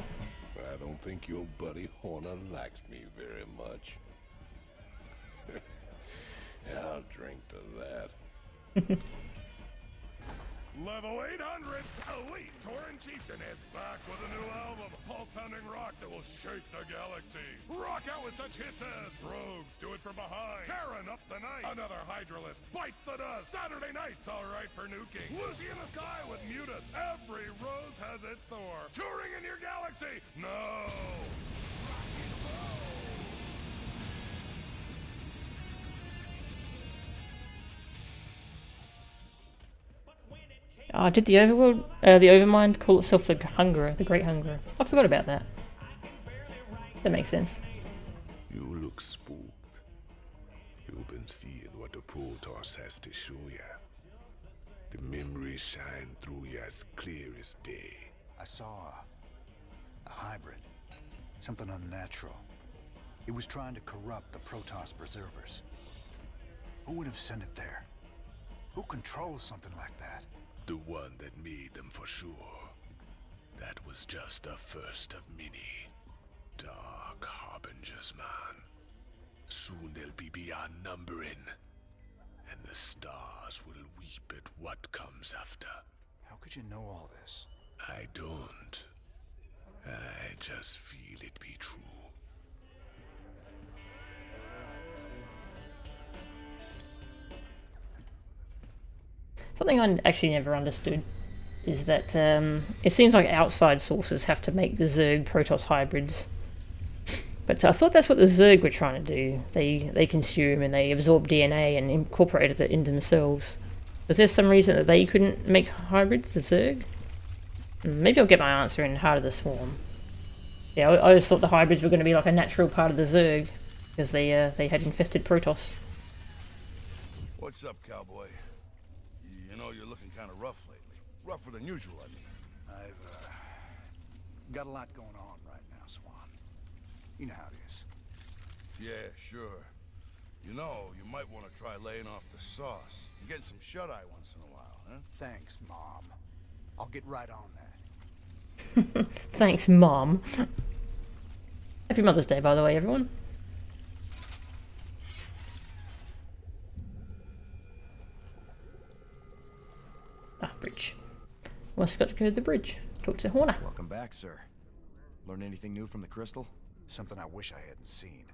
don't think your buddy Horner likes me very much. I'll drink to that. Level 800, Elite Tauren Chieftain is back with a new album, pulse-pounding rock that will shake the galaxy. Rock out with such hits as Rogues Do It From Behind, Terran Up the Night, Another Hydralisk Bites the Dust, Saturday Night's Alright for Nuking, Lucy in the Sky with Mutus, Every Rose Has Its Thor, Touring in Your Galaxy, no! Oh, did the Overworld, the Overmind call itself the Hungerer, the Great Hungerer? I forgot about that. That makes sense. You look spooked. You've been seeing what the Protoss has to show ya. The memories shine through you as clear as day. I saw a hybrid. Something unnatural. It was trying to corrupt the Protoss preservers. Who would have sent it there? Who controls something like that? The one that made them for sure. That was just the first of many. Dark harbingers, man. Soon they'll be beyond numbering. And the stars will weep at what comes after. How could you know all this? I don't. I just feel it be true. Something I actually never understood is that it seems like outside sources have to make the Zerg Protoss hybrids. But I thought that's what the Zerg were trying to do. They consume and they absorb DNA and incorporated it into themselves. Was there some reason that they couldn't make hybrids, the Zerg? Maybe I'll get my answer in Heart of the Swarm. Yeah, I always thought the hybrids were going to be like a natural part of the Zerg, because they had infested Protoss. What's up, cowboy? You know, you're looking kind of rough lately. Rougher than usual, I mean. I've got a lot going on right now, Swan. You know how it is. Yeah, sure. You know, you might want to try laying off the sauce and getting some shut-eye once in a while, huh? Thanks, Mom. I'll get right on that. Thanks, Mom. Happy Mother's Day, by the way, everyone. Ah, bridge. Well, I forgot to go to the bridge. Talk to Horner. Welcome back, sir. Learn anything new from the crystal? Something I wish I hadn't seen.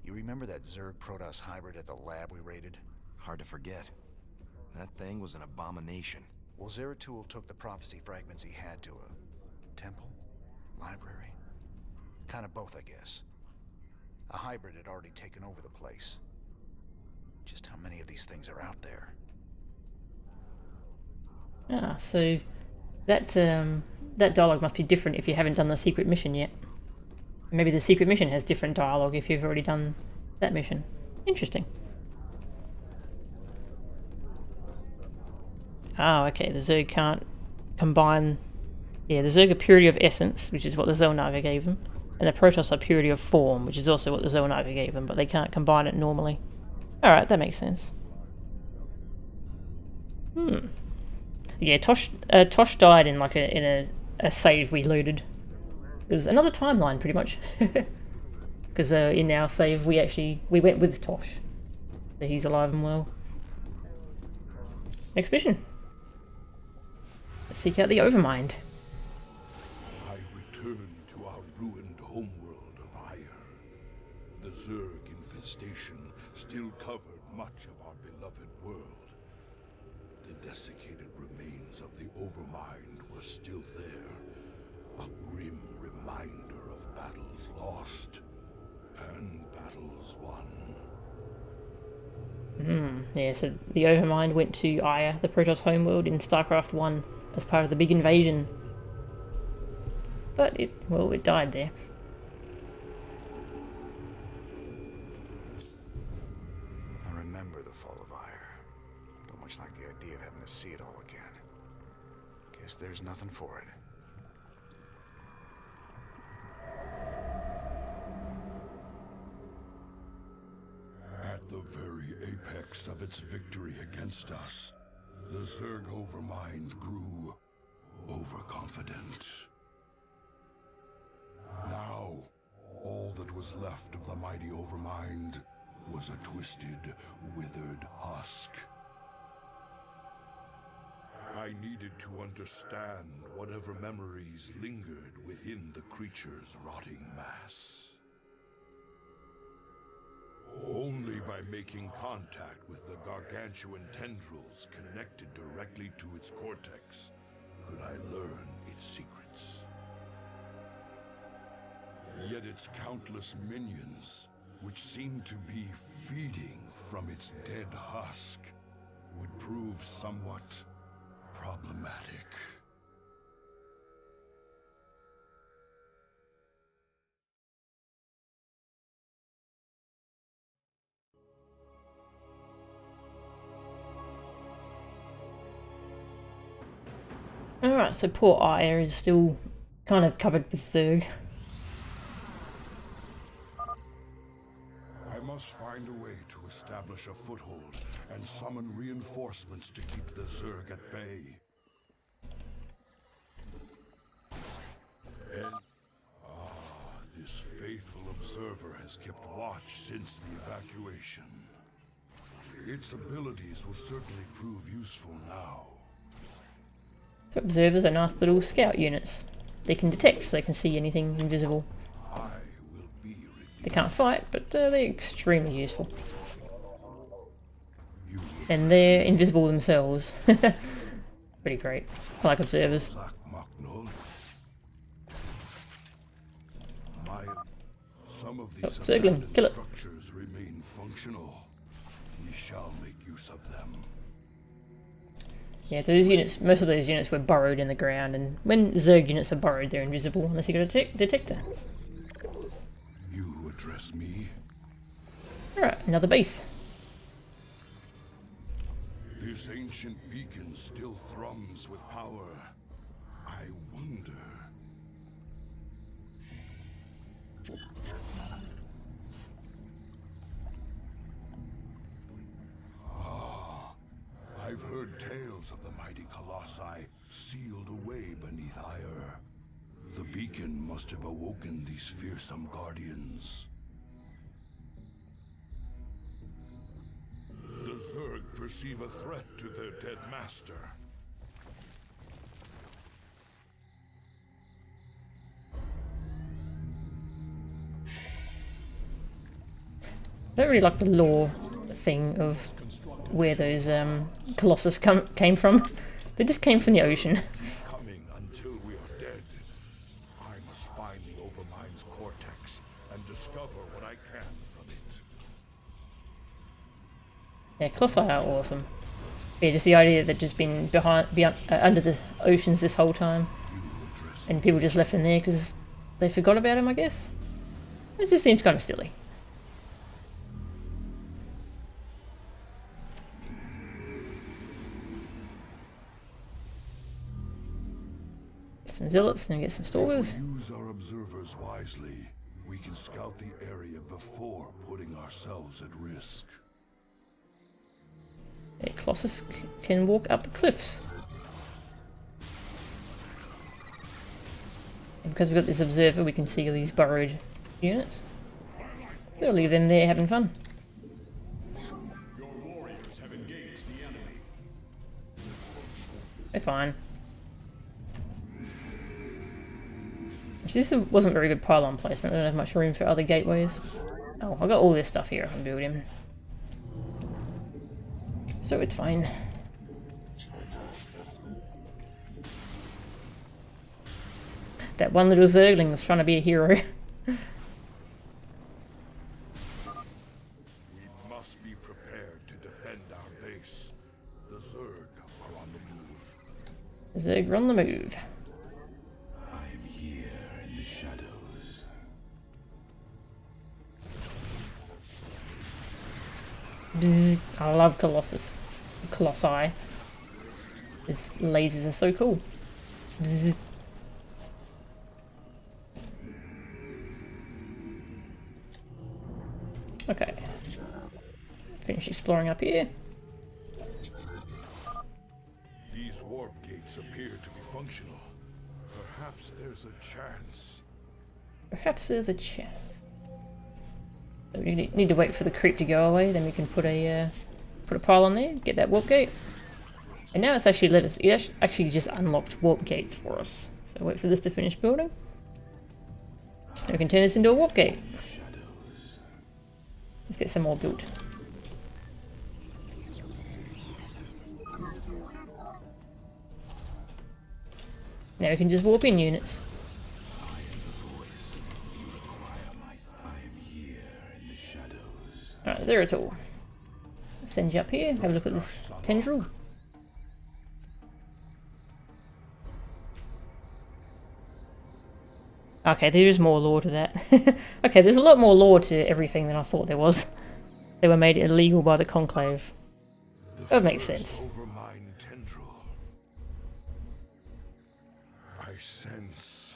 You remember that Zerg Protoss hybrid at the lab we raided? Hard to forget. That thing was an abomination. Well, Zeratul took the prophecy fragments he had to a temple? Library? Kind of both, I guess. A hybrid had already taken over the place. Just how many of these things are out there? Ah, so that dialogue must be different if you haven't done the secret mission yet. Maybe the secret mission has different dialogue if you've already done that mission. Interesting. Oh, okay, the Zerg can't combine... Yeah, the Zerg are purity of essence, which is what the Xel'Naga gave them, and the Protoss are purity of form, which is also what the Xel'Naga gave them, but they can't combine it normally. Alright, that makes sense. Yeah, Tosh died in like a save we looted. It was another timeline, pretty much. Because in our save, we went with Tosh. So he's alive and well. Next mission. Let's seek out the Overmind. I return to our ruined homeworld of Ire. The Zerg infestation still covered much of our beloved world. The desiccated remains of the Overmind were still there. A grim reminder of battles lost and battles won. Yeah, so the Overmind went to Ire, the Protoss homeworld, in StarCraft 1 as part of the big invasion. But it died there. I remember the fall of Ire. Don't much like the idea of having to see it all again. Guess there's nothing for it. At the very apex of its victory against us, the Zerg Overmind grew overconfident. Now, all that was left of the mighty Overmind was a twisted, withered husk. I needed to understand whatever memories lingered within the creature's rotting mass. Only by making contact with the gargantuan tendrils connected directly to its cortex could I learn its secrets. Yet its countless minions, which seemed to be feeding from its dead husk, would prove somewhat problematic. Alright, so poor Ire is still kind of covered with Zerg. I must find a way to establish a foothold and summon reinforcements to keep the Zerg at bay. And this faithful observer has kept watch since the evacuation. Its abilities will certainly prove useful now. So observers are nice little scout units. They can detect, so they can see anything invisible. I will be They can't fight, but they're extremely useful. And they're invisible themselves. Pretty great. I like observers. Some of Oh, these Zerglin, kill it. structures remain functional. We shall make use of them. Yeah, those units, most of those units were burrowed in the ground, and when Zerg units are burrowed, they're invisible unless you got a detector. You address me? Alright, another base. This ancient beacon still thrums with power. I wonder. I've heard tales of the mighty colossi sealed away beneath ire. The beacon must have awoken these fearsome guardians. The Zerg perceive a threat to their dead master. I don't really like the lore thing of where those Colossus came from. They just came from the ocean. Coming until we are dead. I must find the Overmind's cortex and discover what I can from it. Yeah, Colossi are awesome. Yeah, just the idea that they've just been under the oceans this whole time. And people just left them there because they forgot about him, I guess. It just seems kind of silly. Some zealots and get some stalkers. If we use our observers wisely, we can scout the area before putting ourselves at risk. Yeah, Colossus can walk up the cliffs. And because we've got this observer, we can see all these burrowed units. We'll leave them there having fun. Your warriors have engaged the enemy. They're fine. Actually, this wasn't very good pylon placement. I don't have much room for other gateways. Oh, I got all this stuff here I can build him. So it's fine. That one little Zergling was trying to be a hero. We must be prepared to defend our base. The Zerg are on the move. Zerg are on the move. I'm here in the shadows. Bzz. I love Colossus. Colossi. His lasers are so cool. Bzz. Okay. Finish exploring up here. These warp gates appear to be functional. Perhaps there's a chance. Perhaps there's a chance. So we need to wait for the creep to go away, then we can put a pylon there, get that warp gate. And now it's actually actually just unlocked warp gates for us. So wait for this to finish building. Now we can turn this into a warp gate. Let's get some more built. Now we can just warp in units. Alright, there it's all. Send you up here, have a look at this tendril. Okay, there is more lore to that. Okay, there's a lot more lore to everything than I thought there was. They were made illegal by the Conclave. That makes sense. Overmind tendril. I sense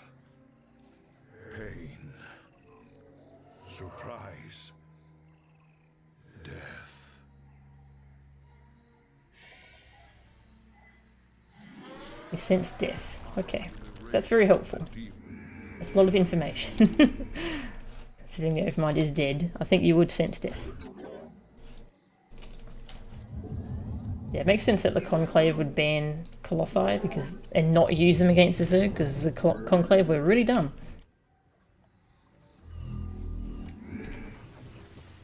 pain, surprise, death. You sense death. Okay, that's very helpful. That's a lot of information. Considering the Overmind is dead, I think you would sense death. Yeah, it makes sense that the Conclave would ban Colossi and not use them against the Zerg, because the Conclave were really dumb.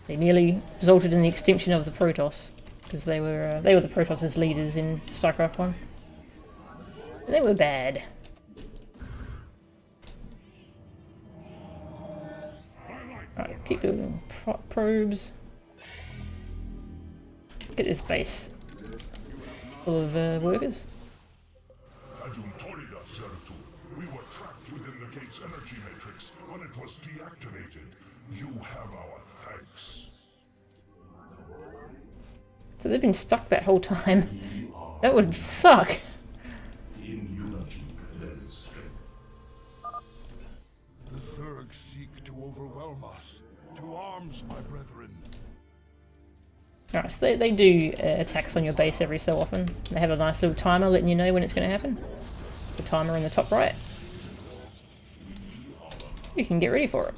They nearly resulted in the extinction of the Protoss, because they were the Protoss' leaders in StarCraft 1. They were bad. Alright, keep building probes. Get this base full of workers. We were trapped within the gate's energy matrix when it was deactivated. You have our thanks. So they've been stuck that whole time. That would suck. In unity, there is strength. The Zerg seek to overwhelm us. To arms, my brethren. Alright, so they do attacks on your base every so often. They have a nice little timer letting you know when it's going to happen. The timer in the top right. You can get ready for it.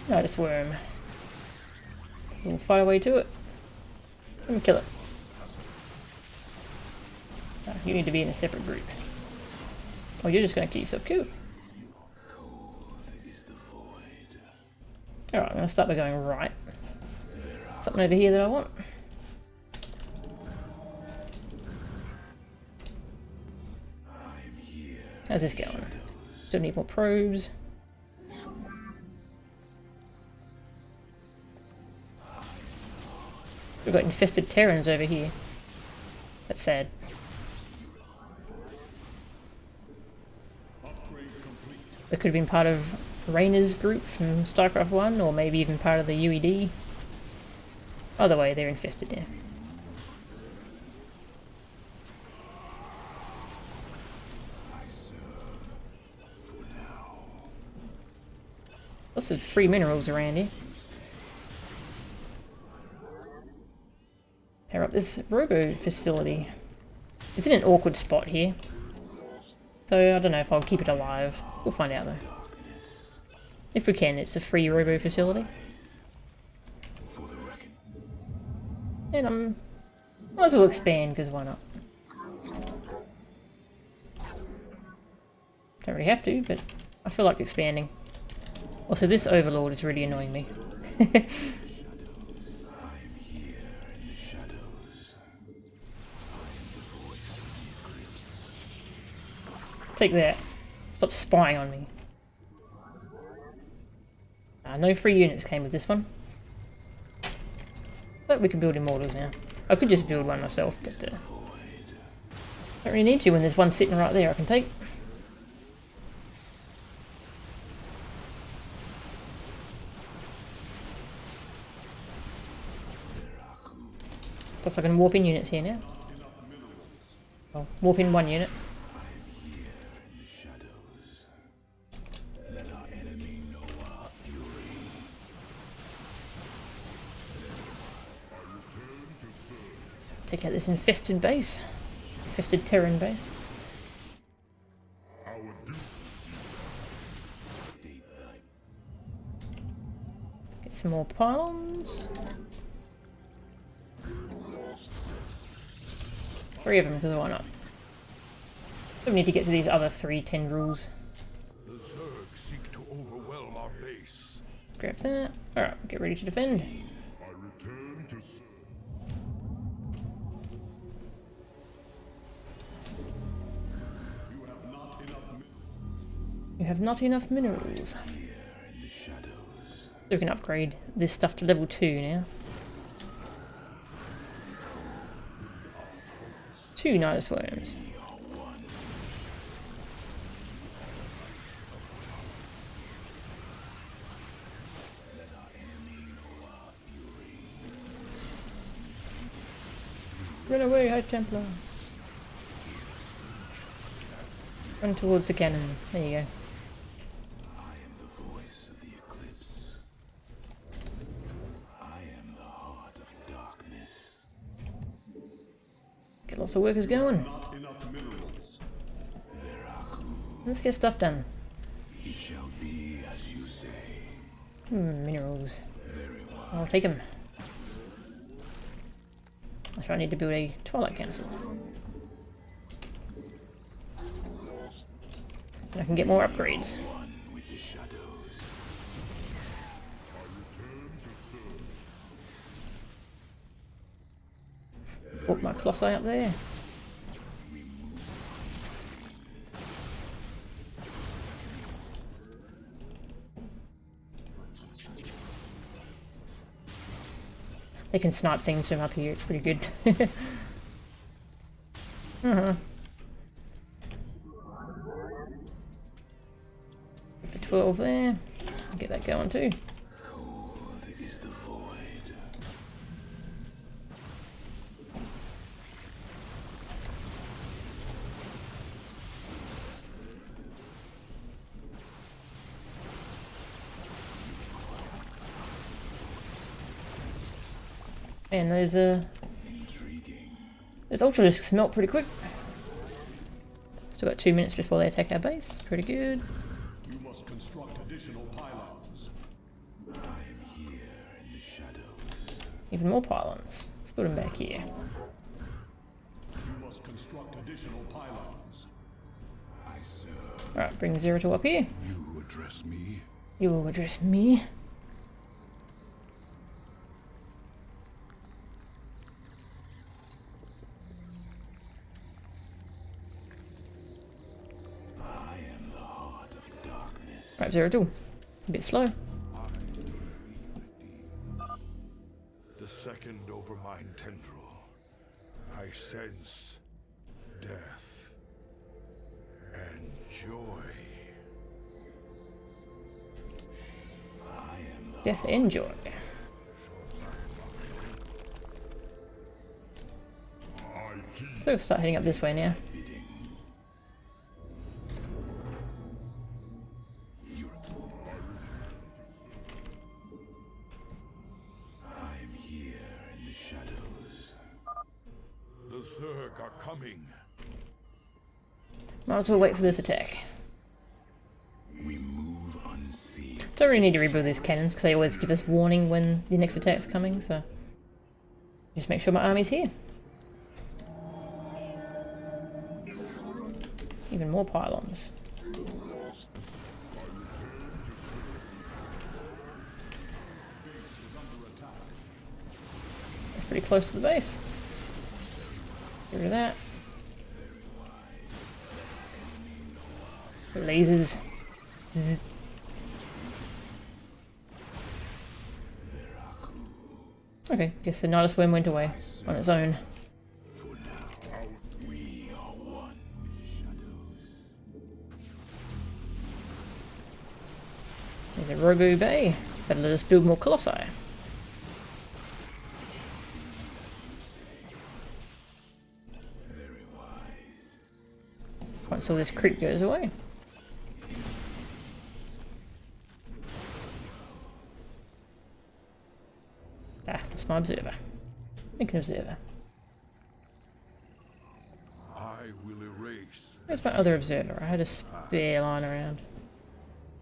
No, just worm. We'll fight our way to it. Let me kill it. Oh, you need to be in a separate group. Oh, you're just going to kill yourself. Cool. Alright, I'm going to start by going right. Something over here that I want. How's this going? Still need more probes. We've got infested Terrans over here. That's sad. That could have been part of Rayna's group from StarCraft 1, or maybe even part of the UED. Either way, they're infested now. Lots of free minerals around here. Power up this robo facility. It's in an awkward spot here. So I don't know if I'll keep it alive. We'll find out though. If we can, it's a free robo facility. And might as well expand, because why not? Don't really have to, but I feel like expanding. Also, this overlord is really annoying me. Take that. Stop spying on me. No free units came with this one. But we can build immortals now. I could just build one myself, but don't really need to when there's one sitting right there I can take. Plus I can warp in units here now. Well, warp in one unit. Take out this infested base. Infested Terran base. Get some more pylons. 3 of them, because why not? So we need to get to these other 3 tendrils. The Zerg seek to overwhelm our base. Grab that. Alright, get ready to defend. I return to You have not enough minerals. So we can upgrade this stuff to level 2 now. 2 Nidus worms. Run away, High Templar. Run towards the cannon. There you go. I am the voice of the eclipse. I am the heart of darkness. Get lots of workers going. Let's get stuff done. It shall be as you say. Minerals. Very well. I'll take them. I need to build a Twilight Council. And I can get more upgrades. One with the shadows. Colossi up there. They can snipe things from up here, it's pretty good. For 12 there. Get that going too. Cold is the void. And those ultralisks melt pretty quick. Still got 2 minutes before they attack our base. Pretty good. You must construct additional pylons. I am here in the shadows. Even more pylons. Let's put them back here. You must construct additional pylons. I serve. Alright, bring Zeratul up here. You address me? You will address me. I am the heart of darkness. Right, Zeratul. A bit slow. The second over mine tendril, I sense death and joy. I am the Death and joy. So we'll start heading up this way now. bidding. I am here in the shadows. The Zerg are coming. Might as well wait for this attack. We move unseen. Don't really need to rebuild these cannons because they always give us warning when the next attack's coming, so just make sure my army's here. Even more pylons. That's pretty close to the base. Get rid of that. Lasers. Zzz. Okay, guess the Nidus worm went away on its own. For now, we are one with shadows. There's a Robo Bay. That'll let us build more Colossi. Very wise. Once all this creep goes away. Ah, that's my observer. Make an observer. I will erase. Where's my other observer? I had a spare lying around.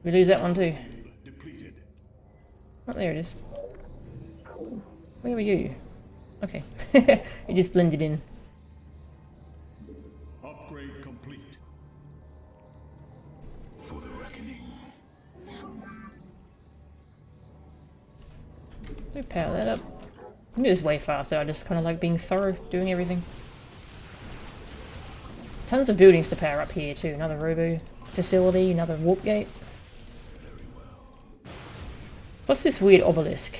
We lose that one too. Depleted. Oh, there it is. Where were you? Okay. It just blended in. Upgrade complete. For the reckoning. Let me power that up. I can do this way faster. I just kind of like being thorough, doing everything. Tons of buildings to power up here too. Another robo facility, another warp gate. What's this weird obelisk?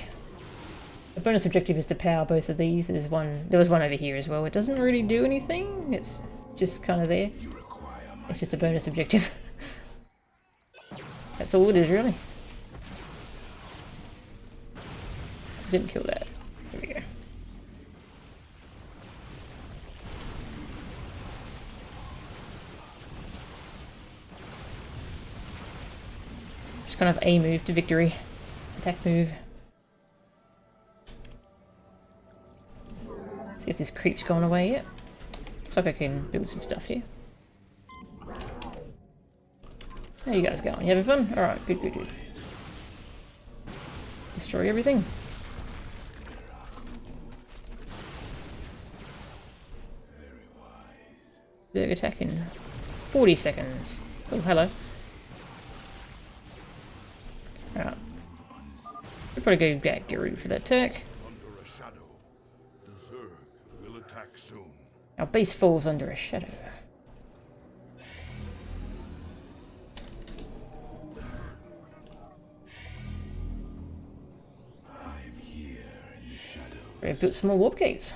The bonus objective is to power both of these. There was one over here as well. It doesn't really do anything. It's just kind of there. It's just a bonus objective. That's all it is, really. Didn't kill that. There we go. Just kind of a move to victory. Attack move. See if this creep's gone away yet. Looks like I can build some stuff here. How you guys going? You having fun? Alright, good, good, good. Destroy everything. Zerg attack in 40 seconds. Oh, hello. Alright. We'll probably go get Guru for that attack. Under a shadow. The Zerg will attack soon. Our base falls under a shadow. I'm here in the shadows. We've built some more warp gates.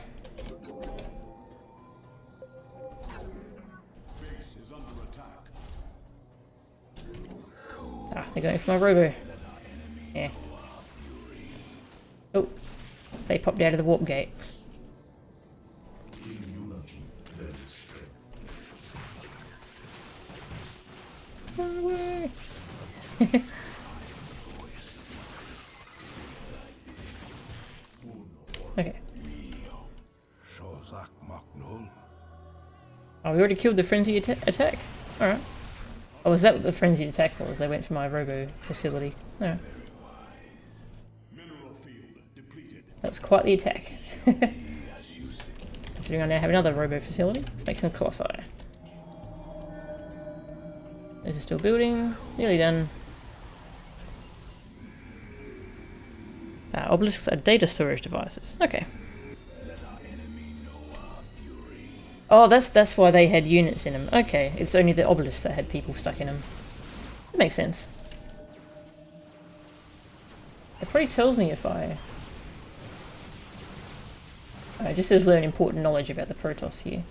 Base is under attack. Ah, they're going for my robo. Yeah. Oh, they popped out of the warp gate. Run away. Okay. Shozak Maknul. Oh, we already killed the frenzied attack? Alright. Oh, was that what the frenzied attack was? They went for my robo facility. Alright. Mineral field depleted. That was quite the attack. Considering I now have another robo facility. Let's make some colossi. Those are still building. Nearly done. Obelisks are data storage devices. Okay. Oh, that's why they had units in them. Okay, it's only the obelisks that had people stuck in them. That makes sense. It probably tells me if I... just says learn important knowledge about the Protoss here.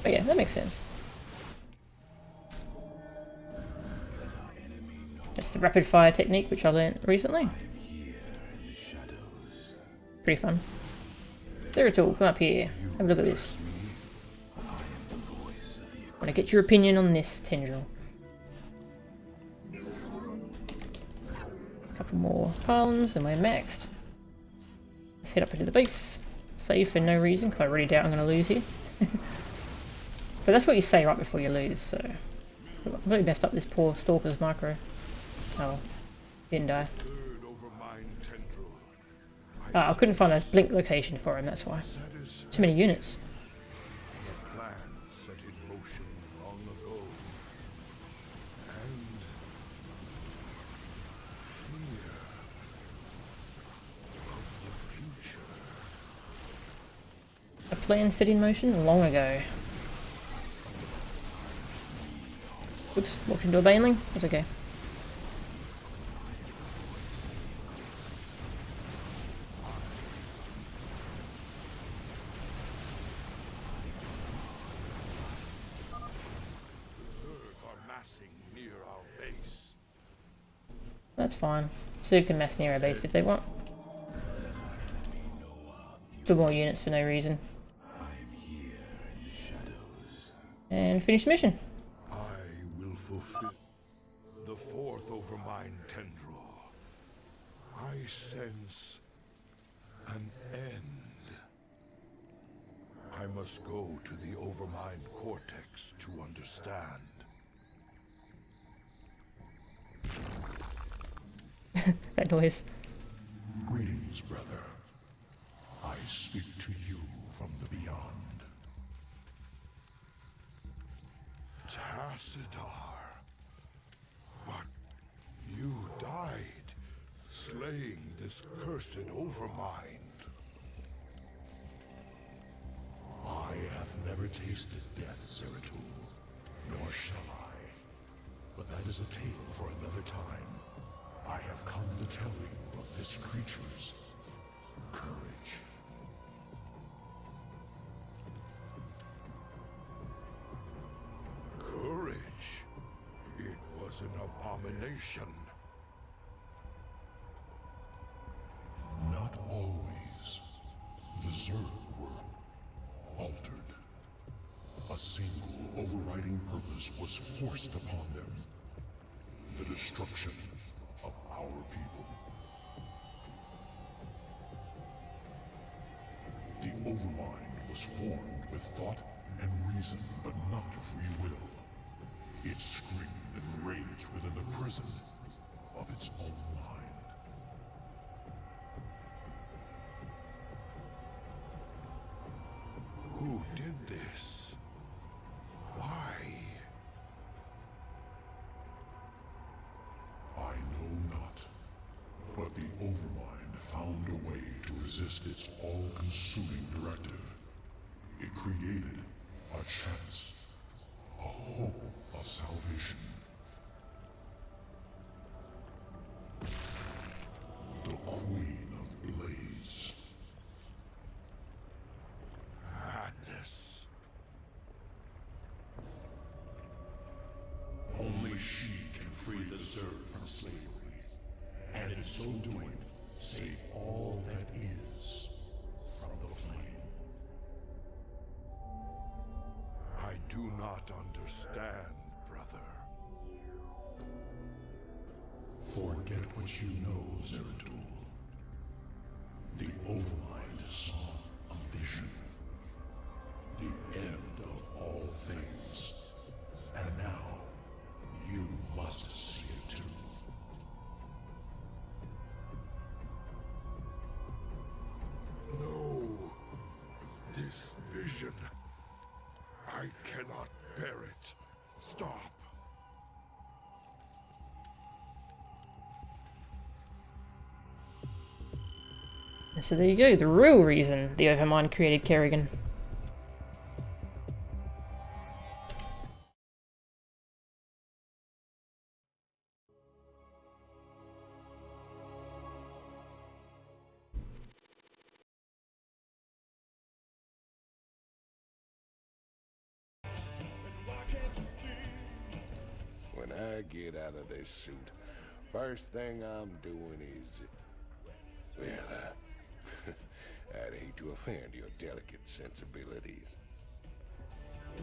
But yeah, that makes sense. That's the rapid fire technique which I learned recently. Pretty fun. Zeratul, come up here. Have a look at this. Want to get your opinion on this tendril. A couple more pylons and we're maxed. Let's head up into the base. Save for no reason because I really doubt I'm going to lose here. But that's what you say right before you lose, so... I completely messed up this poor Stalker's micro. Oh, didn't die. I couldn't find a blink location for him, that's why. Too many units. A plan set in motion long ago. And fear of the future. A plan set in motion long ago. Oops, walked into a baneling. That's okay. That's fine. So you can mass near our base if they want. Two more units for no reason. And finish the mission. I will fulfill the fourth Overmind tendril. I sense an end. I must go to the Overmind cortex to understand. That noise. Greetings, brother. I speak to you from the beyond. Tassadar. But you died, slaying this cursed Overmind. I have never tasted death, Zeratul, nor shall I. But that is a tale for another time. I have come to tell you of this creature's courage. Courage? It was an abomination. Not always. The Zerg were altered. A single overriding purpose was forced upon them. The destruction of our people. The Overmind was formed with thought and reason, but not free will. It screamed and raged within the prison of its own mind. Who did this? Why? I know not, but the Overmind found a way to resist its all-consuming directive. It created a chance, a hope of salvation. The Queen of Blades. Madness. Only she can free the Zerg from slavery, and in so doing, save all that is from the flame. I do not understand, brother. Forget what you know, Zeratul. The Overmind saw a vision. The end of all things. And now, you must see it too. No. This vision. I cannot bear it. Stop. So there you go, the real reason the Overmind created Kerrigan. When I get out of this suit, first thing I'm doing is... Well, I'd hate to offend your delicate sensibilities.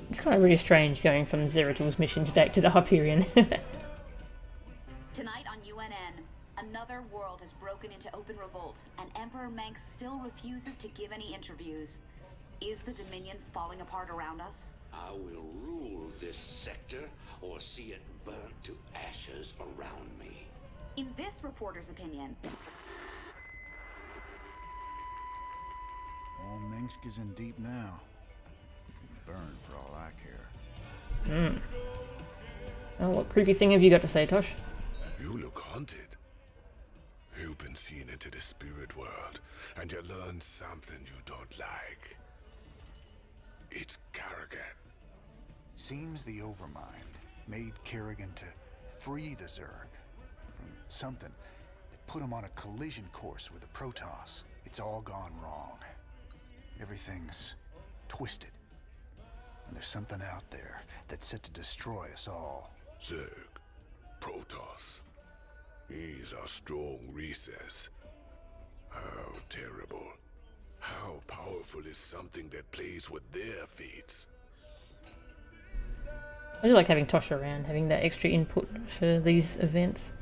It's kind of really strange going from Zeratul's missions back to the Hyperion. Tonight on UNN, another world has broken into open revolt, and Emperor Manx still refuses to give any interviews. Is the Dominion falling apart around us? I will rule this sector or see it burnt to ashes around me. In this reporter's opinion, All Minsk is in deep now. Burn for all I care. Well, what creepy thing have you got to say, Tosh? You look haunted. You've been seen into the spirit world, and you learned something you don't like. It's Kerrigan. Seems the Overmind made Kerrigan to free the Zerg from something that put him on a collision course with the Protoss. It's all gone wrong. Everything's twisted. And there's something out there that's set to destroy us all. Zerg. Protoss. He's a strong recess. How terrible. How powerful is something that plays with their fates? I do like having Tosh around, having that extra input for these events.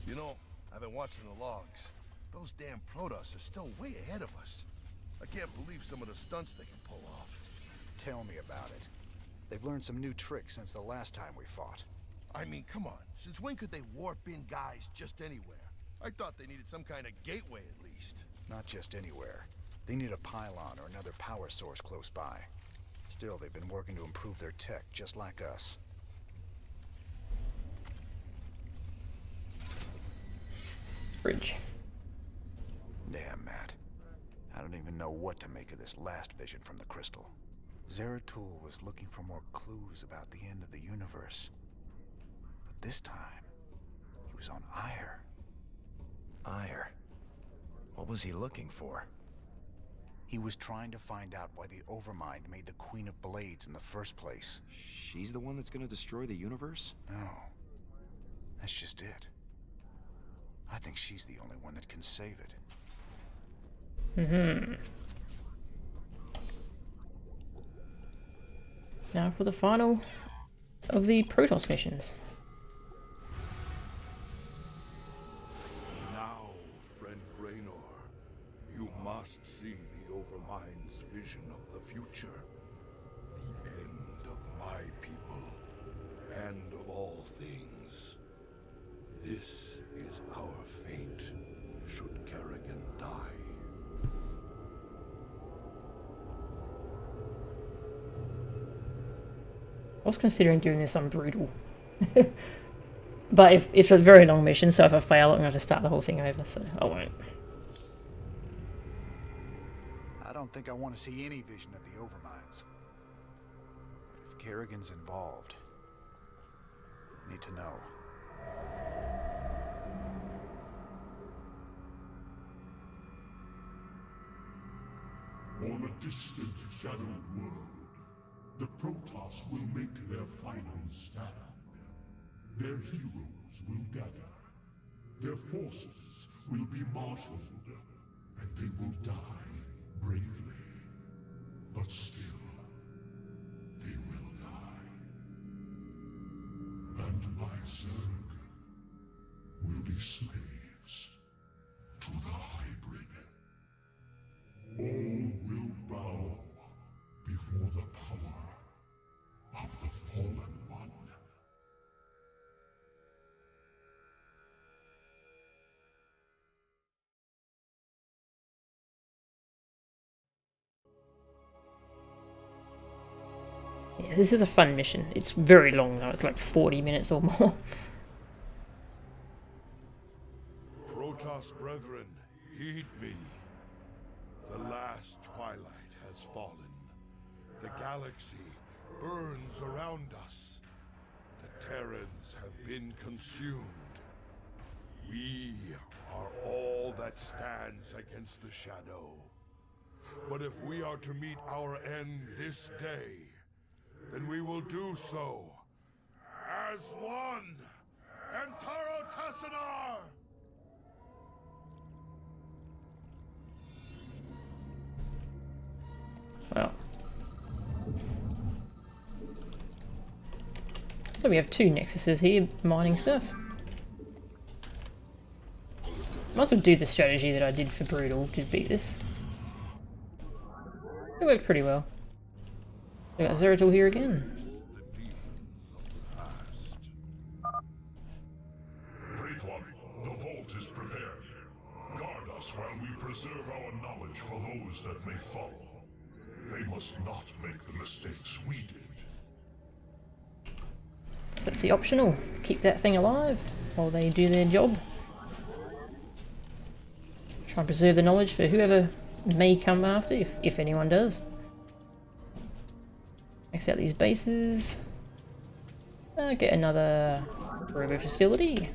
You know, I've been watching the logs. Those damn Protoss are still way ahead of us. I can't believe some of the stunts they can pull off. Tell me about it. They've learned some new tricks since the last time we fought. I mean, come on. Since when could they warp in guys just anywhere? I thought they needed some kind of gateway at least. Not just anywhere. They need a pylon or another power source close by. Still, they've been working to improve their tech, just like us. Bridge. Damn, Matt. I don't even know what to make of this last vision from the crystal. Zeratul was looking for more clues about the end of the universe. But this time, he was on Ire. Ire? What was he looking for? He was trying to find out why the Overmind made the Queen of Blades in the first place. She's the one that's gonna destroy the universe? No. That's just it. I think she's the only one that can save it. Now for the final of the Protoss missions. Now, friend Raynor, you must see the Overmind's vision of the future. The end of my people, end of all things. This is our fate, should Kerrigan die. I was considering doing this on Brutal. But if it's a very long mission, so if I fail, I'm going to have to start the whole thing over, so I won't. think I want to see any vision of the Overminds. But if Kerrigan's involved, I need to know. On a distant, shadowed world, the Protoss will make their final stand. Their heroes will gather. Their forces will be marshaled, and they will die bravely. But still, they will die. And my Zerg will be slaves to the hybrid. All will bow before the power of the Fallen One. Yeah, this is a fun mission. It's very long though, it's like 40 minutes or more. Protoss brethren, heed me. The last twilight has fallen. The galaxy burns around us. The Terrans have been consumed. We are all that stands against the Shadow. But if we are to meet our end this day, then we will do so as one. Entaro Tassadar! Well. So we have 2 nexuses here mining stuff. Might as well do the strategy that I did for Brutal to beat this. It worked pretty well. We got Zeratul here again. Great One, the vault is prepared. Guard us while we preserve our knowledge for those that may follow. They must not make the mistakes we did. So that's the optional. Keep that thing alive while they do their job. Try and preserve the knowledge for whoever may come after, if anyone does. Max out these bases. Get another robo facility.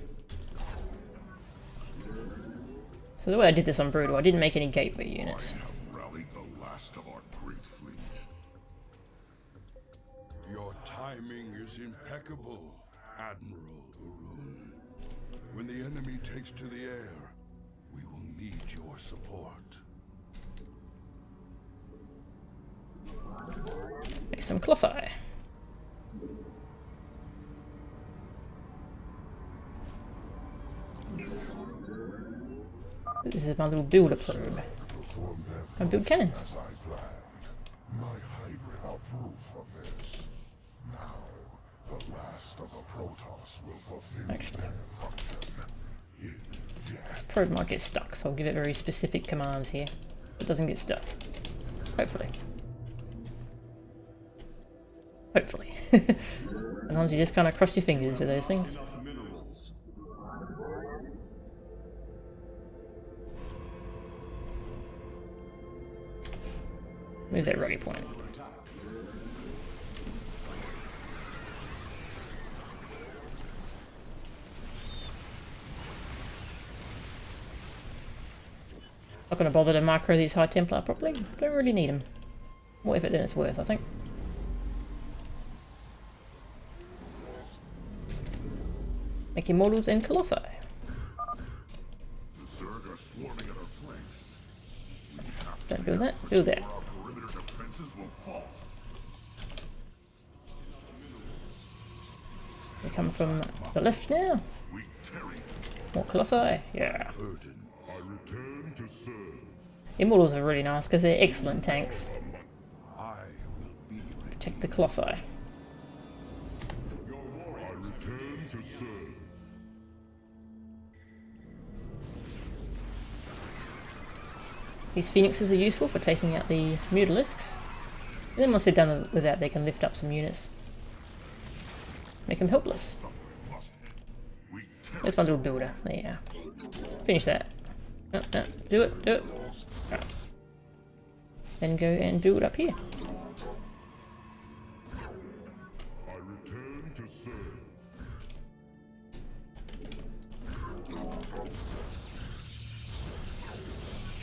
So the way I did this on Brutal, I didn't make any gateway units. Rallied the last of our great fleet. Your timing is impeccable, Admiral Urun. When the enemy takes to the air, we will need your support. Make some Colossi. This is my little builder probe. I build cannons. My hybrid are proof of this. Now, the last of the Protoss will fulfill their function. This probe might get stuck, so I'll give it very specific commands here. It doesn't get stuck. Hopefully. Hopefully. Sometimes you just kind of cross your fingers with those things. Move that ready point. Not going to bother to macro these High Templar properly. Don't really need them. More effort than it's worth, I think. Make Immortals and Colossi. The Zerg are swarming at our flanks. Don't build that, build that. Our perimeter defenses will fall. They come from the left now. More Colossi, yeah. I return to serve. Immortals are really nice because they're excellent tanks. I will be Protect the Colossi. I return to serve. These Phoenixes are useful for taking out the Mutalisks. And then once they're done with that, they can lift up some units. Make them helpless. There's my little builder. There you go. Finish that. No, no, do it, do it. Right. then go and build up here. I return to serve.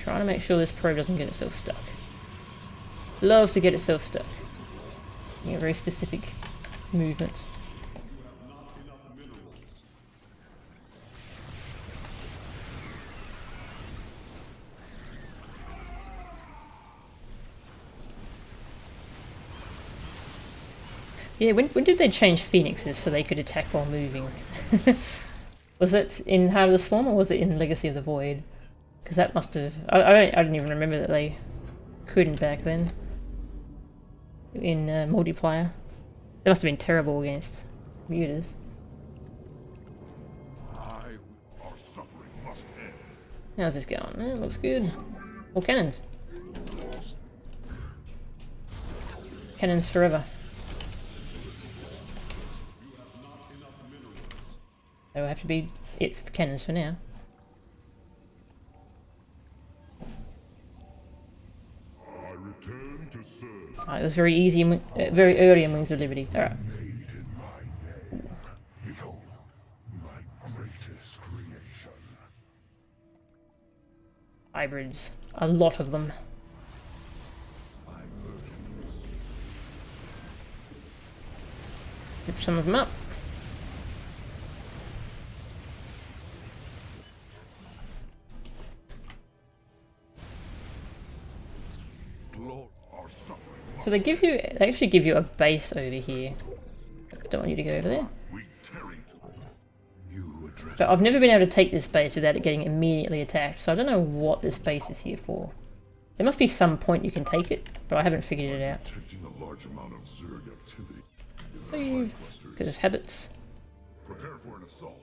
Trying to make sure this probe doesn't get itself stuck. Loves to get itself stuck. You get very specific movements. Yeah, when did they change phoenixes so they could attack while moving? Was it in Heart of the Swarm or was it in Legacy of the Void? Because that must have... I didn't even remember that they couldn't back then. In multiplayer. They must have been terrible against computers. Our suffering must end. How's this going? It looks good. More cannons. Cannons forever. That will have to be it for cannons for now. I return to serve. It was very easy, very early in Wings of Liberty. Alright. Made in my name. Behold, my greatest creation. Hybrids. A lot of them. Lift some of them up. So they actually give you a base over here. Don't want you to go over there. But I've never been able to take this base without it getting immediately attacked, so I don't know what this base is here for. There must be some point you can take it, but I haven't figured it out. A large amount of Zerg activity. Save. Look at his habits. Prepare for an assault.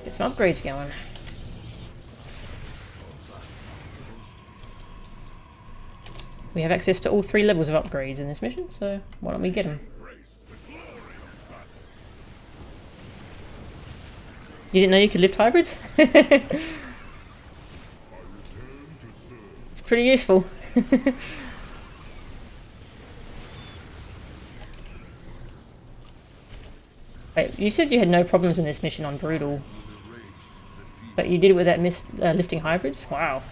Get some upgrades going. We have access to all 3 levels of upgrades in this mission, so why don't we get them? You didn't know you could lift hybrids? It's pretty useful. Wait, you said you had no problems in this mission on Brutal, but you did it without lifting hybrids? Wow.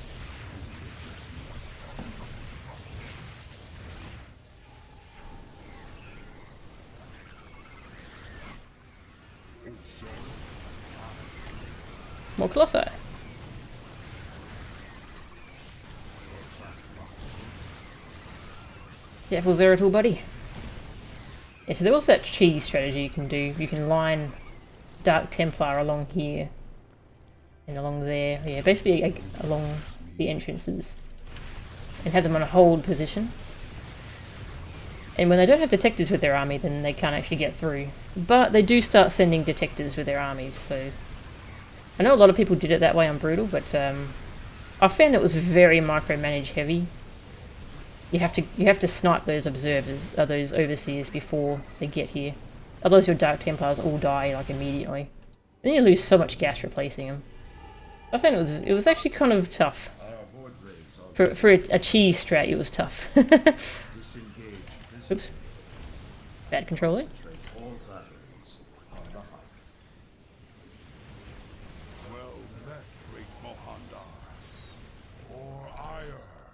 More Colossi. Careful, Zeratul, buddy. Yeah, so there was that cheese strategy you can do. You can line Dark Templar along here and along there. Yeah, basically along the entrances and have them on a hold position. And when they don't have detectors with their army, then they can't actually get through. But they do start sending detectors with their armies, so... I know a lot of people did it that way on Brutal, but I found it was very micromanage heavy. You have to snipe those observers, those overseers before they get here. Otherwise your Dark Templars all die like immediately. Then you lose so much gas replacing them. I found it was actually kind of tough. For a cheese strat, it was tough. Oops. Bad controlling.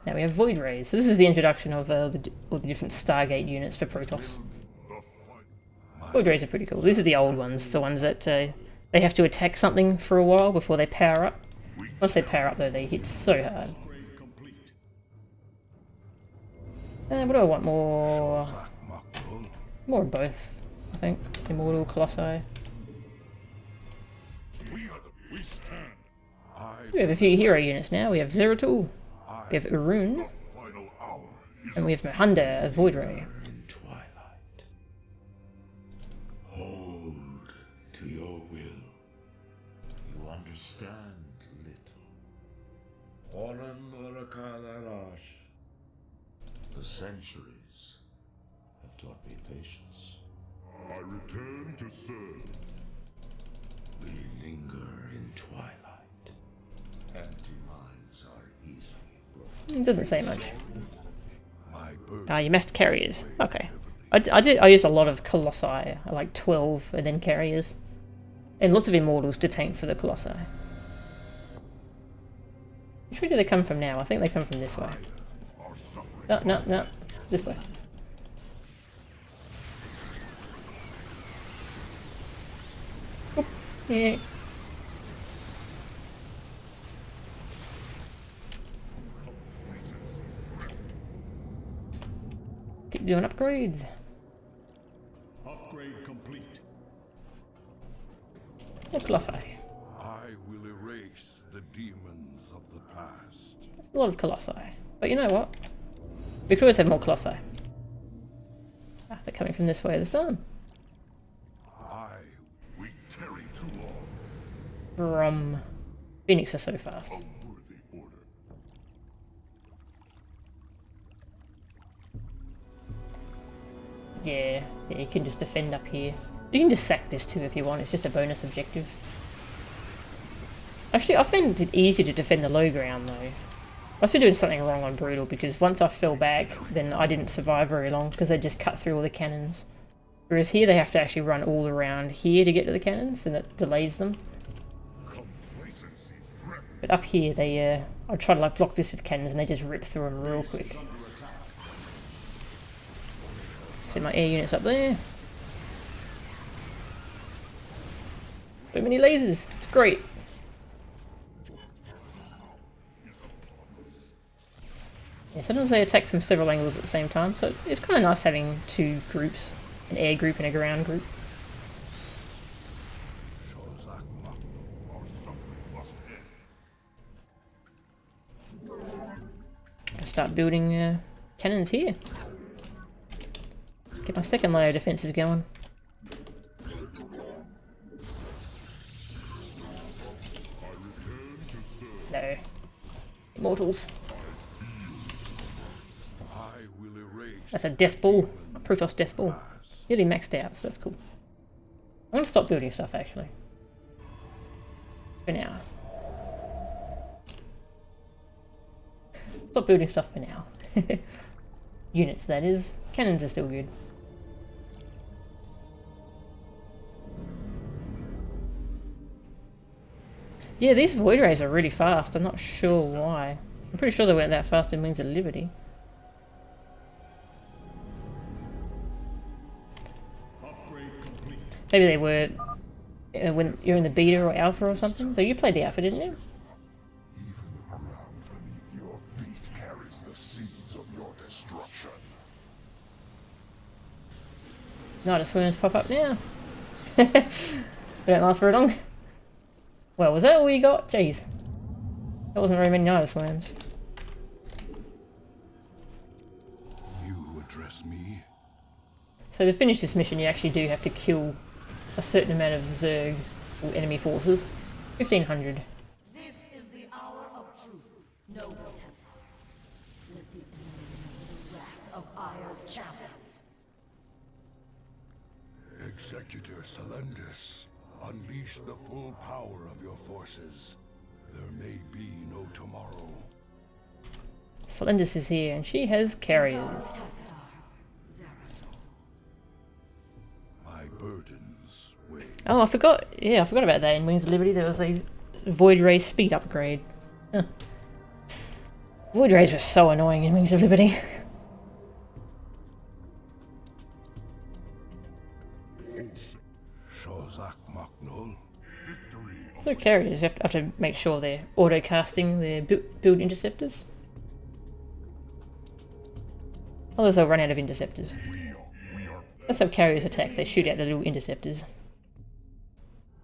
Now we have Void Rays. So this is the introduction of all the different Stargate units for Protoss. Void Rays are pretty cool. These are the old ones, the ones that they have to attack something for a while before they power up. Once they power up though, they hit so hard. What do I want more? More of both, I think. Immortal, Colossi. So we have a few hero units now. We have Zeratul. We have Urun, and we have Mahanda, a Void Ray. Hold to your will. You understand little. Oran Orakalarash. The centuries have taught me patience. I return to serve. We linger in twilight. It doesn't say much. My burden Ah, you messed carriers. Okay. I used a lot of Colossi, like 12 and then carriers. And lots of Immortals to tank for the Colossi. Which way do they come from now? I think they come from this way. No, no, no. This way. Oh, yeah. Keep doing upgrades. Upgrade complete. Yeah, Colossi. I will erase the demons of the past. A lot of Colossi. But you know what? We could always have more Colossi. Ah, they're coming from this way this time. We tarry too long. From Phoenix are so fast. A worthy order. Yeah, you can just defend up here. You can just sack this too if you want, it's just a bonus objective. Actually, I found it easier to defend the low ground though. I must be doing something wrong on Brutal because once I fell back, then I didn't survive very long because they just cut through all the cannons. Whereas here they have to actually run all around here to get to the cannons and it delays them. But up here they, I try to like block this with cannons and they just rip through them real quick. See my air units up there. So many lasers, it's great. Yeah, sometimes they attack from several angles at the same time, so it's kind of nice having two groups, an air group and a ground group. I'll start building cannons here. Get my second layer of defences going. No. Immortals. That's a death ball. A Protoss death ball. Nearly maxed out, so that's cool. I'm gonna stop building stuff actually. For now. Stop building stuff for now. Units, that is. Cannons are still good. Yeah, these Void Rays are really fast. I'm not sure why. I'm pretty sure they weren't that fast in Wings of Liberty. Maybe they were when you're in the beta or alpha or something. So you played the alpha, didn't you? Even the ground beneath your feet carries the seeds of your destruction. Night Swims pop up now. They don't last very long. Well, was that all you got? Jeez. That wasn't very many Night Swims. You address me? So to finish this mission you actually do have to kill a certain amount of Zerg or enemy forces. 1500. This is the hour of truth. Noble Templar. Let the wrath of Aya's champions. Executor Selendis, unleash the full power of your forces. There may be no tomorrow. Selendis is here and she has carriers. My burdens weigh. Oh, I forgot. Yeah, I forgot about that. In Wings of Liberty there was a Void Ray speed upgrade. Huh. Void Rays were so annoying in Wings of Liberty. So carriers, you have to make sure they're auto-casting their build interceptors. Otherwise they'll run out of interceptors. That's how carriers attack, they shoot out the little interceptors.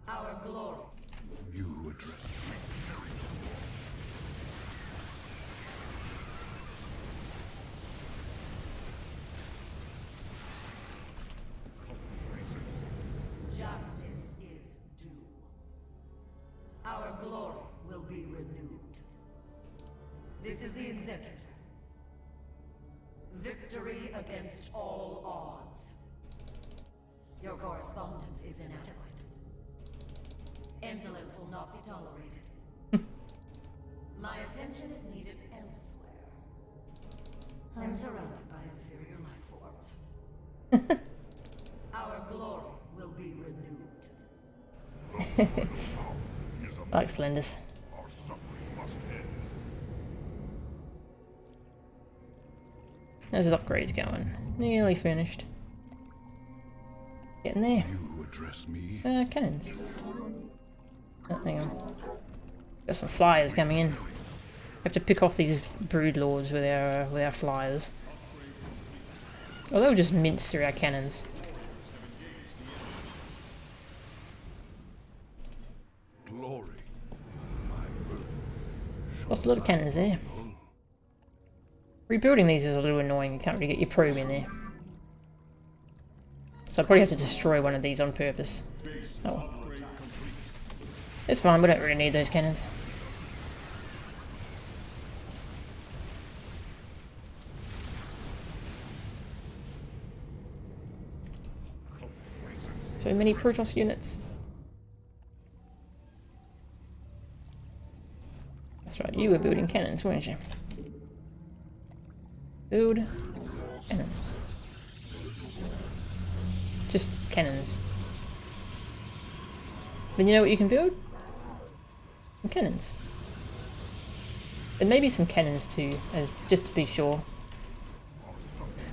Our glory. You address Justice is due. Our glory will be renewed. This is the Executor. Victory against all odds. Your correspondence is inadequate. Insolence will not be tolerated. My attention is needed elsewhere. I'm surrounded by inferior life forms. Our glory will be renewed. I like cylinders. Our suffering must end. How's his upgrades going? Nearly finished. Getting there. You address me? Cannons. Oh, hang on. Got some flyers coming in. Have to pick off these brood lords with our flyers. Or they'll just mince through our cannons. Glory. Lost a lot of cannons there. Rebuilding these is a little annoying. You can't really get your probe in there. So I'll probably have to destroy one of these on purpose. Oh well. It's fine, we don't really need those cannons. So many Protoss units. That's right, you were building cannons, weren't you? Build cannons. Just cannons. Then you know what you can build? Some cannons. And maybe some cannons too, as just to be sure.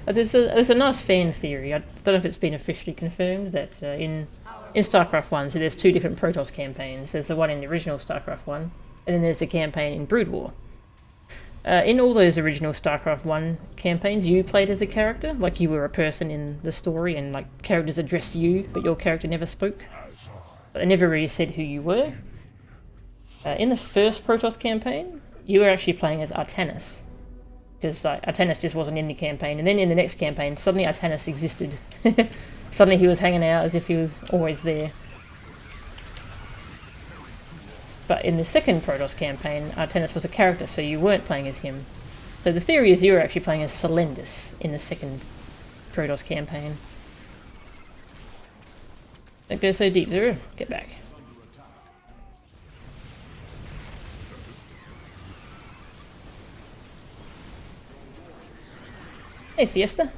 There's a nice fan theory. I don't know if it's been officially confirmed that in StarCraft 1, so there's two different Protoss campaigns. There's the one in the original StarCraft 1, and then there's the campaign in Brood War. In all those original StarCraft 1 campaigns, you played as a character, like you were a person in the story, and like characters addressed you, but your character never spoke. But they never really said who you were. In the first Protoss campaign, you were actually playing as Artanis, because Artanis just wasn't in the campaign, and then in the next campaign, suddenly Artanis existed. Suddenly he was hanging out as if he was always there. But in the second Protoss campaign, Artanis was a character, so you weren't playing as him. So the theory is you were actually playing as Celendis in the second Protoss campaign. Don't go so deep, Zero. Get back. Hey, Siesta.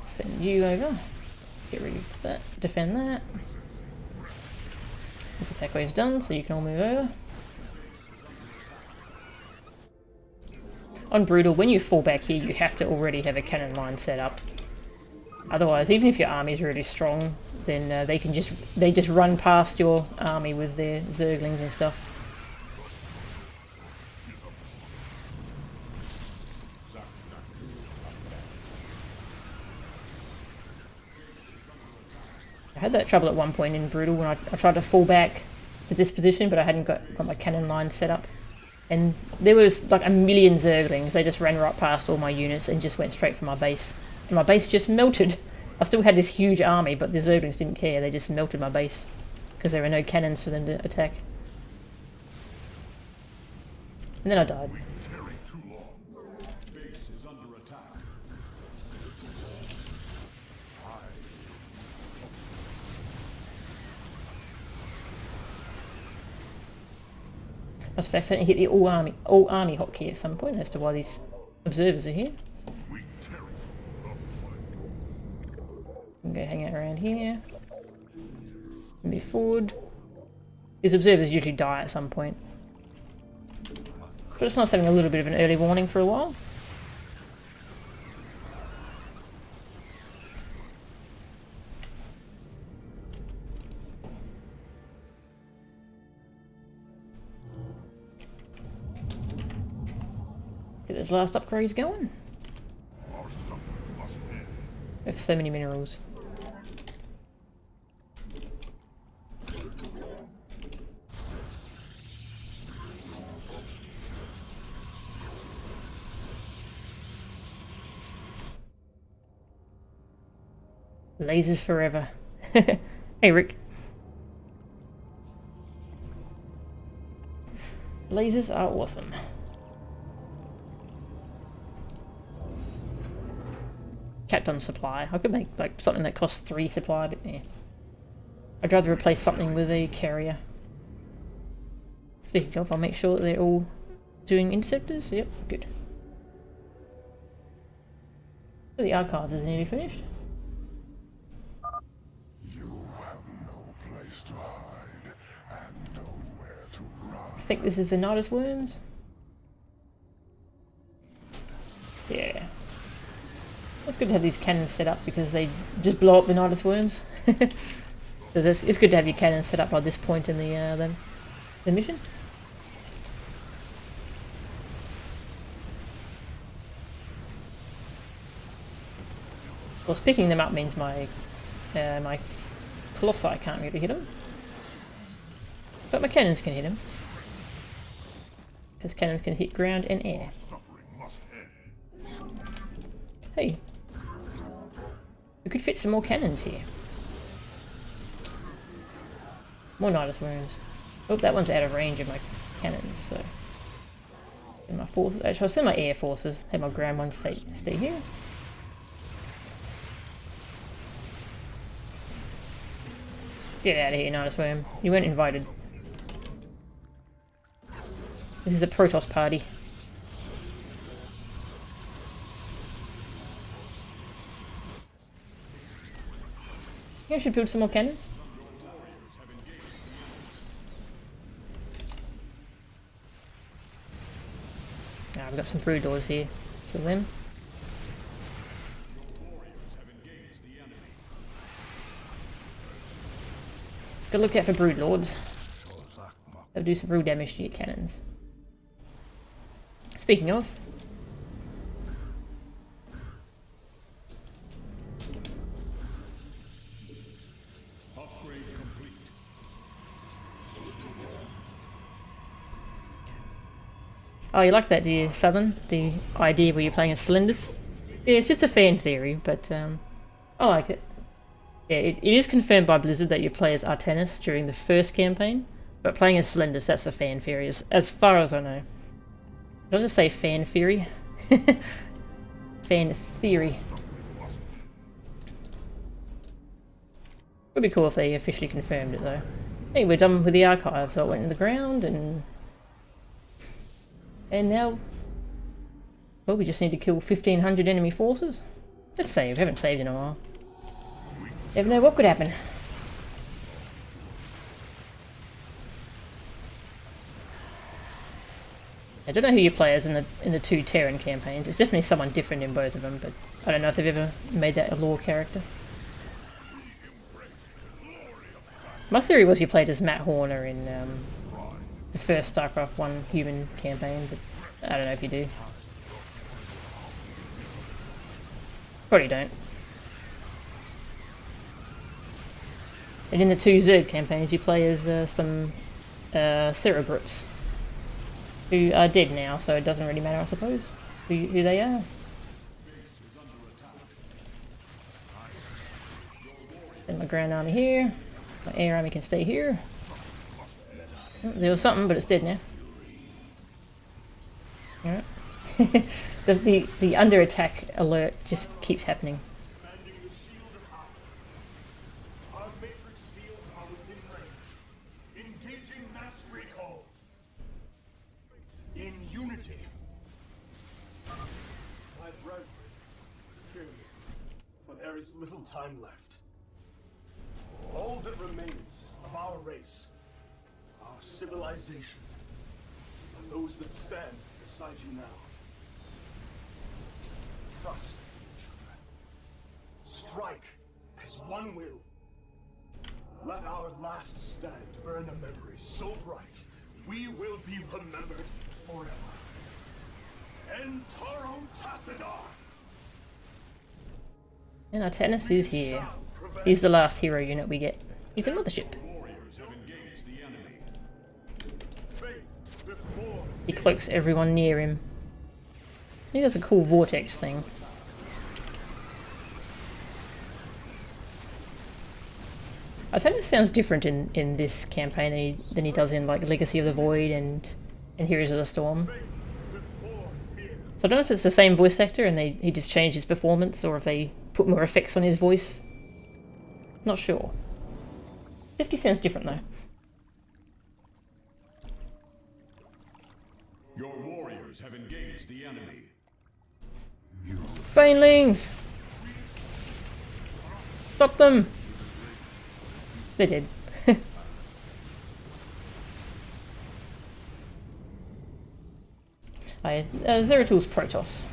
Send you over. Get ready to that. Defend that. This attack wave's done, so you can all move over. On Brutal, when you fall back here, you have to already have a cannon line set up. Otherwise, even if your army's really strong, then they just run past your army with their Zerglings and stuff. I had that trouble at one point in Brutal when I tried to fall back to this position, but I hadn't got my cannon line set up. And there was like a million Zerglings. They just ran right past all my units and just went straight for my base. And my base just melted. I still had this huge army, but the Zerglings didn't care. They just melted my base because there were no cannons for them to attack. And then I died. I must have accidentally hit the all army hotkey at some point as to why these observers are here. I'm gonna hang out around here. Move forward. These observers usually die at some point. But it's nice having a little bit of an early warning for a while. Get those last upgrades going. We have so many minerals. Lasers forever. Hey Rick. Lasers are awesome. Capped on supply. I could make like something that costs 3 supply, but yeah. I'd rather replace something with a carrier. Speaking of, I'll make sure that they're all doing interceptors. Yep, good. So the archives is nearly finished. You have no place to hide and nowhere to run. I think this is the Nidus worms. Yeah. It's good to have these cannons set up because they just blow up the Nidus worms. So it's good to have your cannons set up by this point in the mission. Well, picking them up means my my Colossi can't really hit them, but my cannons can hit them because cannons can hit ground and air. Hey, we could fit some more cannons here. More Nidus worms. Oh, that one's out of range of my cannons, so. And my forces. Actually, I'll send my air forces. Have my ground ones stay here. Get out of here, Nidus worm. You weren't invited. This is a Protoss party. I should build some more cannons. Ah, we've got some brood lords here. Kill them. Gotta look out for brood lords. They'll do some real damage to your cannons. Speaking of. Oh, you like that, do you, Southern? The idea where you're playing as cylinders? Yeah, it's just a fan theory, but I like it. Yeah, it is confirmed by Blizzard that you play as Artanis during the first campaign, but playing as cylinders, that's a fan theory, as far as I know. Did I just say fan theory? Fan theory. Would be cool if they officially confirmed it, though. Hey, we're done with the archive, so I went in the ground and now, well, we just need to kill 1,500 enemy forces. Let's save. We haven't saved in a while. Never know what could happen. I don't know who you play as in the two Terran campaigns. It's definitely someone different in both of them, but I don't know if they've ever made that a lore character. My theory was you played as Matt Horner in the first StarCraft 1 human campaign, but I don't know if you do. Probably don't. And in the two Zerg campaigns, you play as some Cerebrutes, who are dead now, so it doesn't really matter, I suppose, who they are. And my ground army here. My air army can stay here. Oh, there was something, but it's dead now. Alright. the under attack alert just keeps happening. In unity. My brethren, hear me, for there is little time left. All that remains of our race, our civilization, and those that stand beside you now. Trust each other. Strike as one will. Let our last stand burn a memory so bright, we will be remembered forever. Entaro Tassadar! And Artanis is here. He's the last hero unit we get. He's a mothership. He cloaks everyone near him. He does a cool vortex thing. Artanis sounds different in this campaign than he does in like Legacy of the Void and Heroes of the Storm. So I don't know if it's the same voice actor and he just changed his performance, or if they put more effects on his voice. Not sure. 50 sounds different though. Your warriors have engaged the enemy. Banelings! Stop them! They did. Zeratul's Protoss.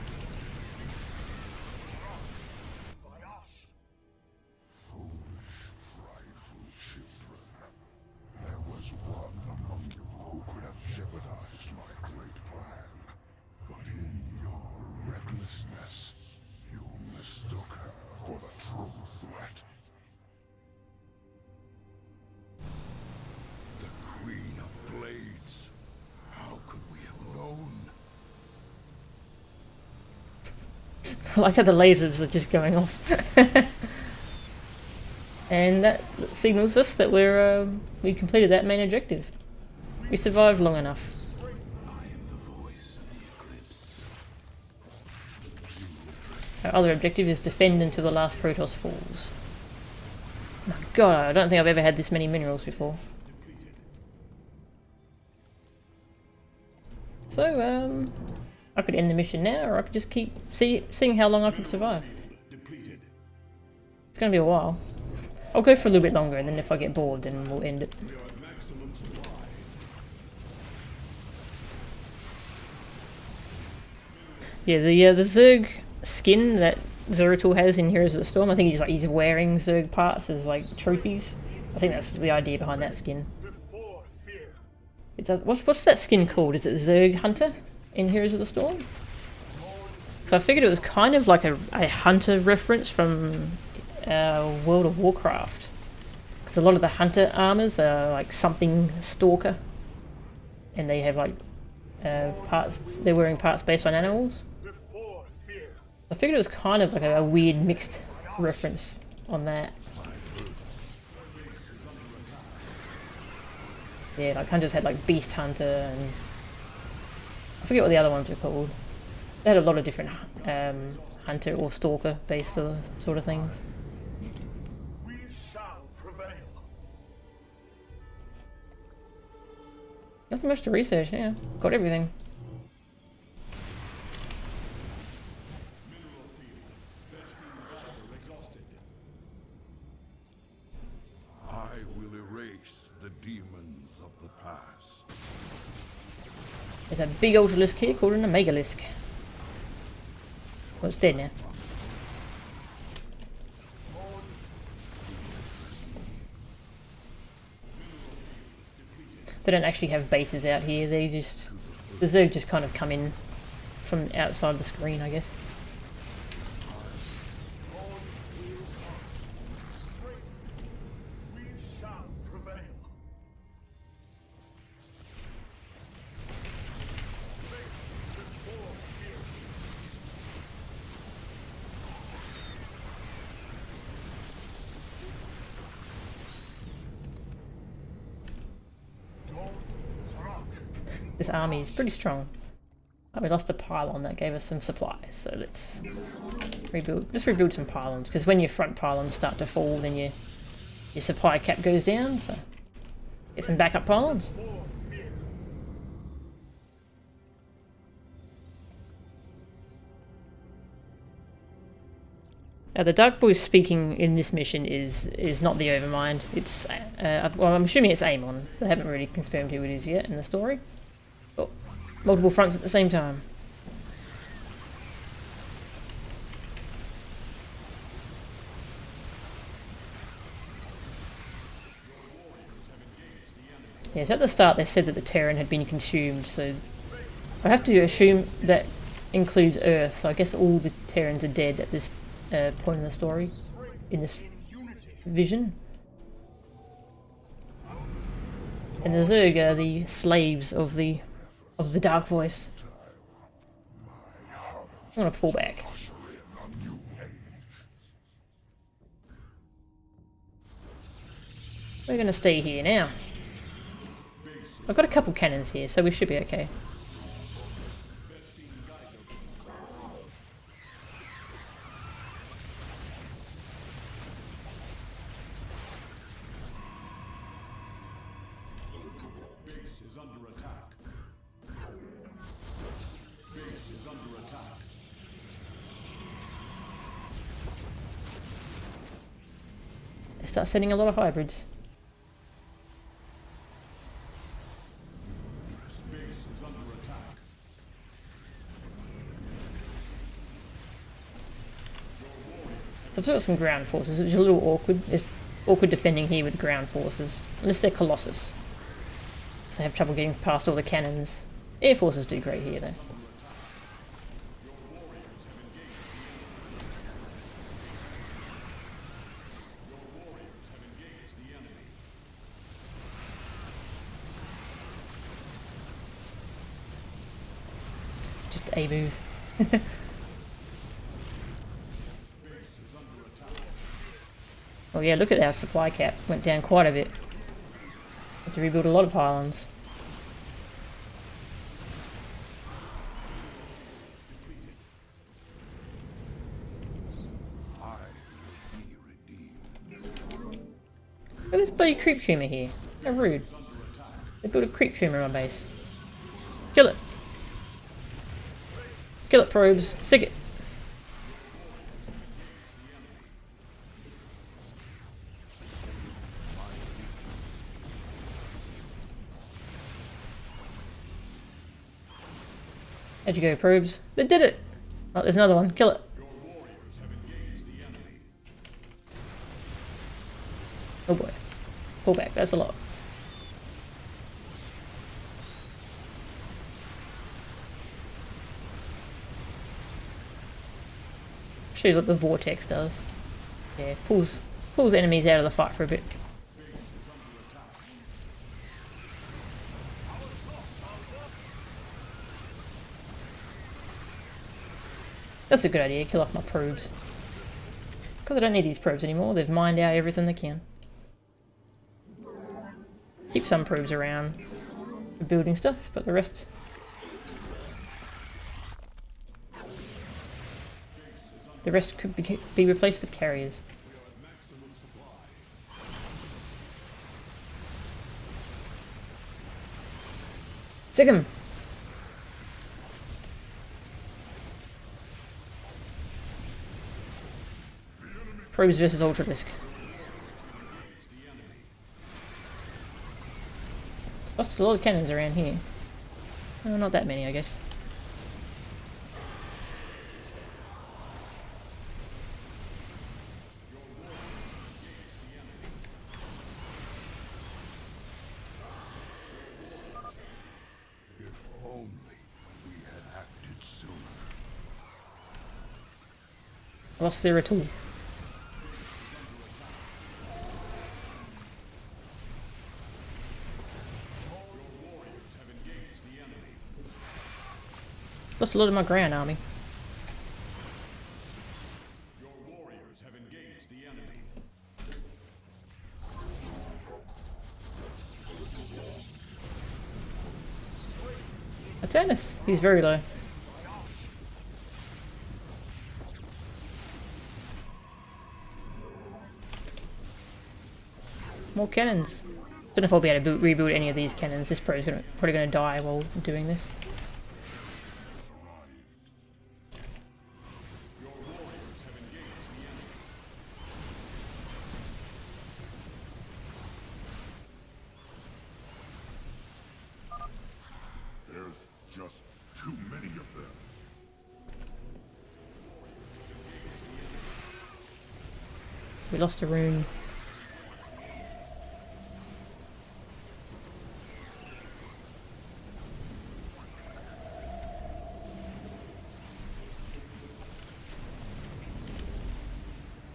There was one among you who could have jeopardized my great plan. But in your recklessness, you mistook her for the true threat. The Queen of Blades. How could we have known? I like how the lasers are just going off. And that signals us that we completed that main objective. We survived long enough. Our other objective is defend until the last Protoss falls. Oh God, I don't think I've ever had this many minerals before. So, I could end the mission now, or I could just keep seeing how long I could survive. It's gonna be a while. I'll go for a little bit longer, and then if I get bored, then we'll end it. Yeah, the Zerg skin that Zeratul has in Heroes of the Storm, I think he's wearing Zerg parts as like trophies. I think that's the idea behind that skin. It's what's that skin called? Is it Zerg Hunter in Heroes of the Storm? So I figured it was kind of like a hunter reference from World of Warcraft, because a lot of the hunter armors are like something stalker, and they have like parts. They're wearing parts based on animals. I figured it was kind of like a weird mixed reference on that. Yeah, like hunters had like Beast Hunter, and I forget what the other ones were called. They had a lot of different hunter or stalker based sort of things. Nothing much to research, yeah. Got everything. I will erase the demons of the past. There's a big Ultralisk here called an Omegalisk. Well, it's dead now. They don't actually have bases out here, the Zerg just kind of come in from outside the screen, I guess. This army is pretty strong. Oh, we lost a pylon that gave us some supplies, so let's rebuild. Just rebuild some pylons, because when your front pylons start to fall, then your supply cap goes down. So get some backup pylons. The Dark Voice speaking in this mission is not the Overmind. It's well, I'm assuming it's Amon. They haven't really confirmed who it is yet in the story. Oh, multiple fronts at the same time. Yes, at the start they said that the Terran had been consumed, so I have to assume that includes Earth. So I guess all the Terrans are dead at this point in the story, in this vision. And the Zerg are the slaves of the Dark Voice. I'm gonna fall back. We're gonna stay here now. I've got a couple cannons here, so we should be okay. start sending a lot of hybrids. I've got some ground forces, which is a little awkward. It's awkward defending here with ground forces. Unless they're Colossus. So I have trouble getting past all the cannons. Air forces do great here though. Just a move. Oh yeah, look at our supply cap. Went down quite a bit. Had to rebuild a lot of pylons. Look at this bloody creep tumor here. How rude. They built a creep tumor on my base. Kill it! Kill it, probes. Sick it! How'd you go, probes? They did it! Oh, there's another one. Kill it. Oh boy. Pull back. That's a lot. Show you what the vortex does. Yeah, pulls enemies out of the fight for a bit. That's a good idea, kill off my probes. Because I don't need these probes anymore, they've mined out everything they can. Keep some probes around for building stuff, but the rest... The rest could be replaced with carriers. Sick 'em! Probes versus Ultralisk. Lost a lot of cannons around here. Oh, not that many, I guess. If only we had acted sooner. Lost their tool. Lost a lot of my ground army. Your warriors have engaged the enemy. Atlantis. He's very low. More cannons. Don't know if I'll be able to rebuild any of these cannons. This probably gonna die while doing this. Just too many of them. We lost a rune.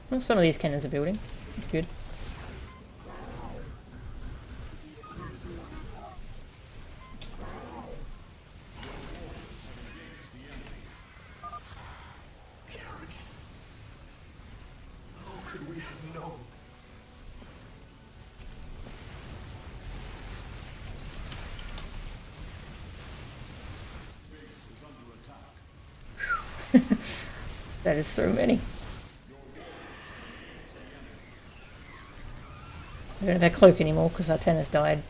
Well, some of these cannons are building. That's good. That is so many. I don't have our cloak anymore because our tennis died.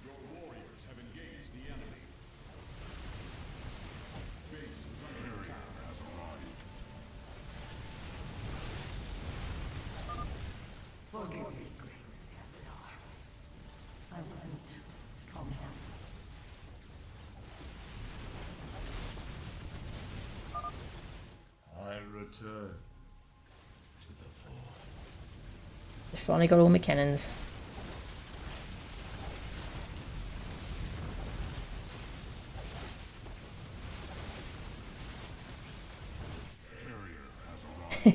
Your warriors have engaged the enemy. return to the Void. They finally got all my cannons. Your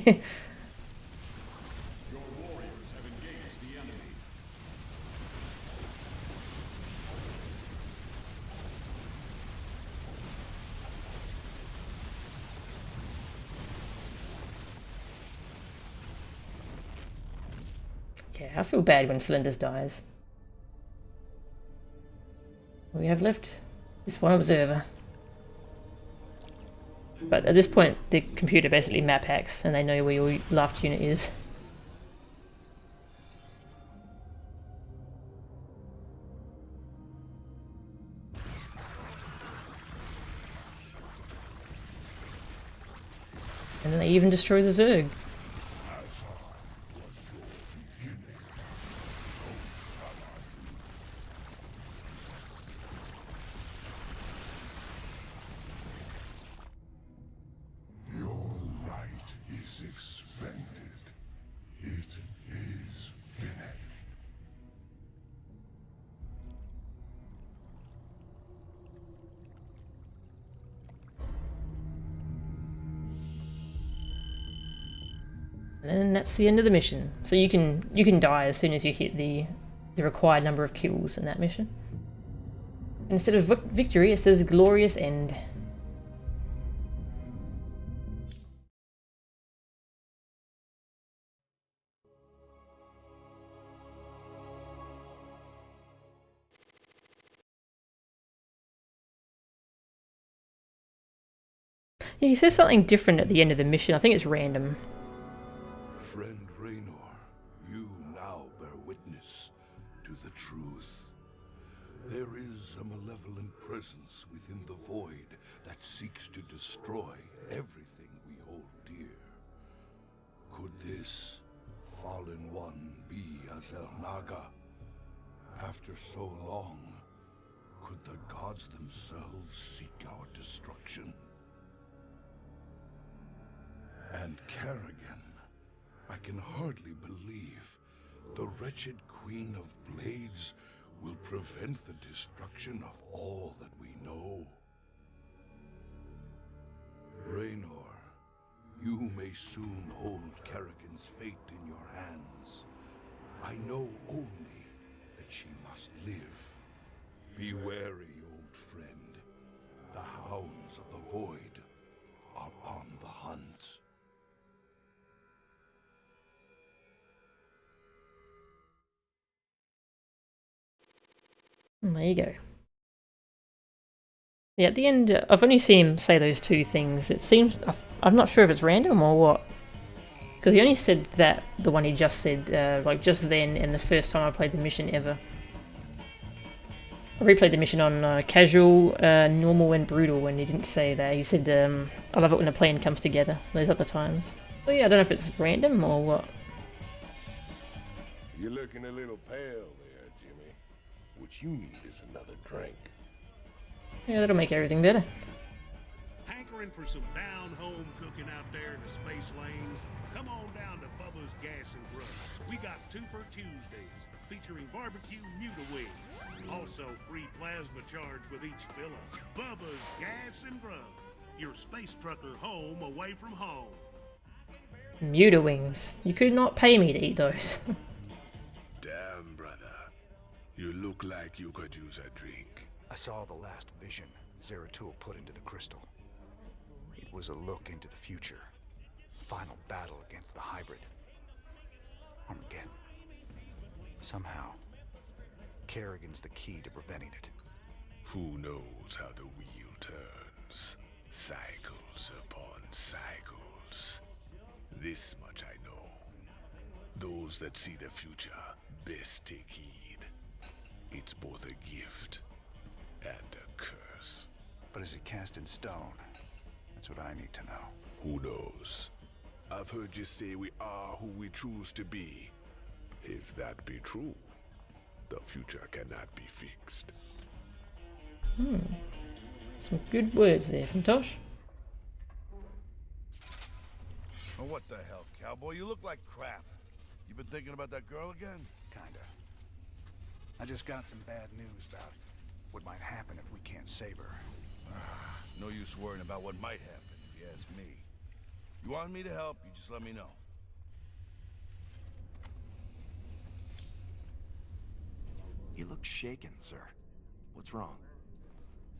warriors have engaged the enemy. Yeah, I feel bad when Cylinders dies. We have left this one observer. But at this point, the computer basically map hacks, and they know where your last unit is. And then they even destroy the Zerg. And that's the end of the mission. So you can die as soon as you hit the required number of kills in that mission. And instead of victory, it says glorious end. Yeah, he says something different at the end of the mission. I think it's random. Friend Raynor, you now bear witness to the truth. There is a malevolent presence within the void that seeks to destroy everything we hold dear. Could this fallen one be Azel Naga? After so long, could the gods themselves seek our destruction? And Kerrigan, I can hardly believe the wretched Queen of Blades will prevent the destruction of all that we know. Raynor, you may soon hold Kerrigan's fate in your hands. I know only that she must live. Be wary, old friend. The hounds of the void are on the hunt. There you go. Yeah, at the end, I've only seen him say those two things. It seems, I'm not sure if it's random or what. Because he only said that, the one he just said, like just then, and the first time I played the mission ever. I replayed the mission on casual, normal, and brutal, and he didn't say that. He said, I love it when a plan comes together, those other times. So yeah, I don't know if it's random or what. You're looking a little pale there, Jimmy. What you need is another drink. Yeah, that'll make everything better. Hankering for some down-home cooking out there in the space lanes? Come on down to Bubba's Gas and Grub. We got 2 for Tuesdays, featuring barbecue Muta-Wings. Also, free plasma charge with each fill-up. Bubba's Gas and Grub. Your space trucker home away from home. Muta-Wings. You could not pay me to eat those. Damn, brother. You look like you could use a drink. I saw the last vision Zeratul put into the crystal. It was a look into the future. Final battle against the hybrid. Armageddon. Somehow, Kerrigan's the key to preventing it. Who knows how the wheel turns? Cycles upon cycles. This much I know. Those that see the future best take heed. It's both a gift and a curse. But is it cast in stone? That's what I need to know. Who knows? I've heard you say we are who we choose to be. If that be true, the future cannot be fixed. Some good words there from Tosh. Oh, what the hell, cowboy? You look like crap. You been thinking about that girl again? Kinda. I just got some bad news about what might happen if we can't save her. No use worrying about what might happen, if you ask me. You want me to help, you just let me know. You look shaken, sir. What's wrong?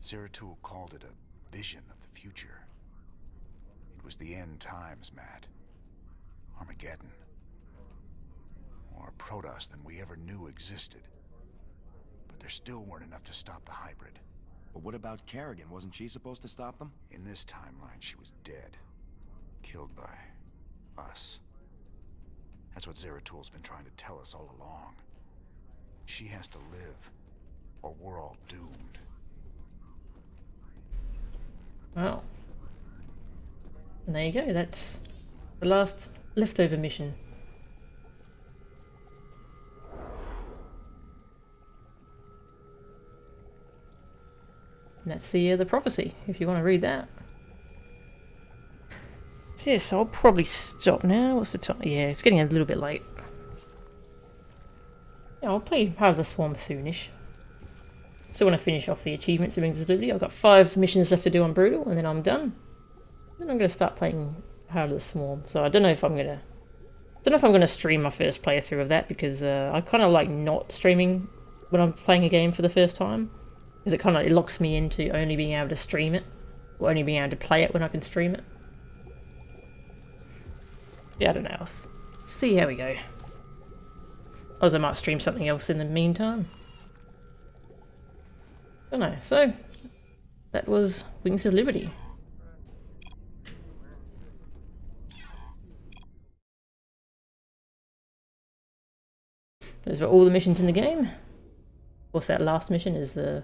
Zeratul called it a vision of the future. It was the end times, Matt. Armageddon. More Protoss than we ever knew existed. But there still weren't enough to stop the hybrid. But what about Kerrigan? Wasn't she supposed to stop them? In this timeline, she was dead. Killed by us. That's what Zeratul's been trying to tell us all along. She has to live, or we're all doomed. Wow. And there you go, that's the last leftover mission. And that's the prophecy, if you want to read that. So yes, I'll probably stop now. What's the time? Yeah, it's getting a little bit late. Yeah, I'll play Heart of the Swarm soonish. Still want to finish off the achievements it brings us to do. I've got 5 missions left to do on Brutal, and then I'm done. Then I'm going to start playing Heart of the Swarm. So I don't know if I'm going to stream my first playthrough of that, because I kind of like not streaming when I'm playing a game for the first time. Because it locks me into only being able to stream it, or only being able to play it when I can stream it. Yeah, I don't know. I'll see how we go. Otherwise I might stream something else in the meantime. Don't know. So, that was Wings of Liberty. Those were all the missions in the game. Of course, that last mission is the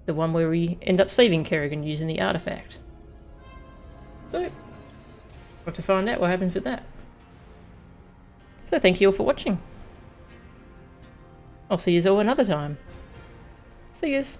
one where we end up saving Kerrigan using the artifact. So, we'll have to find out what happens with that. So thank you all for watching. I'll see you all another time. See yous.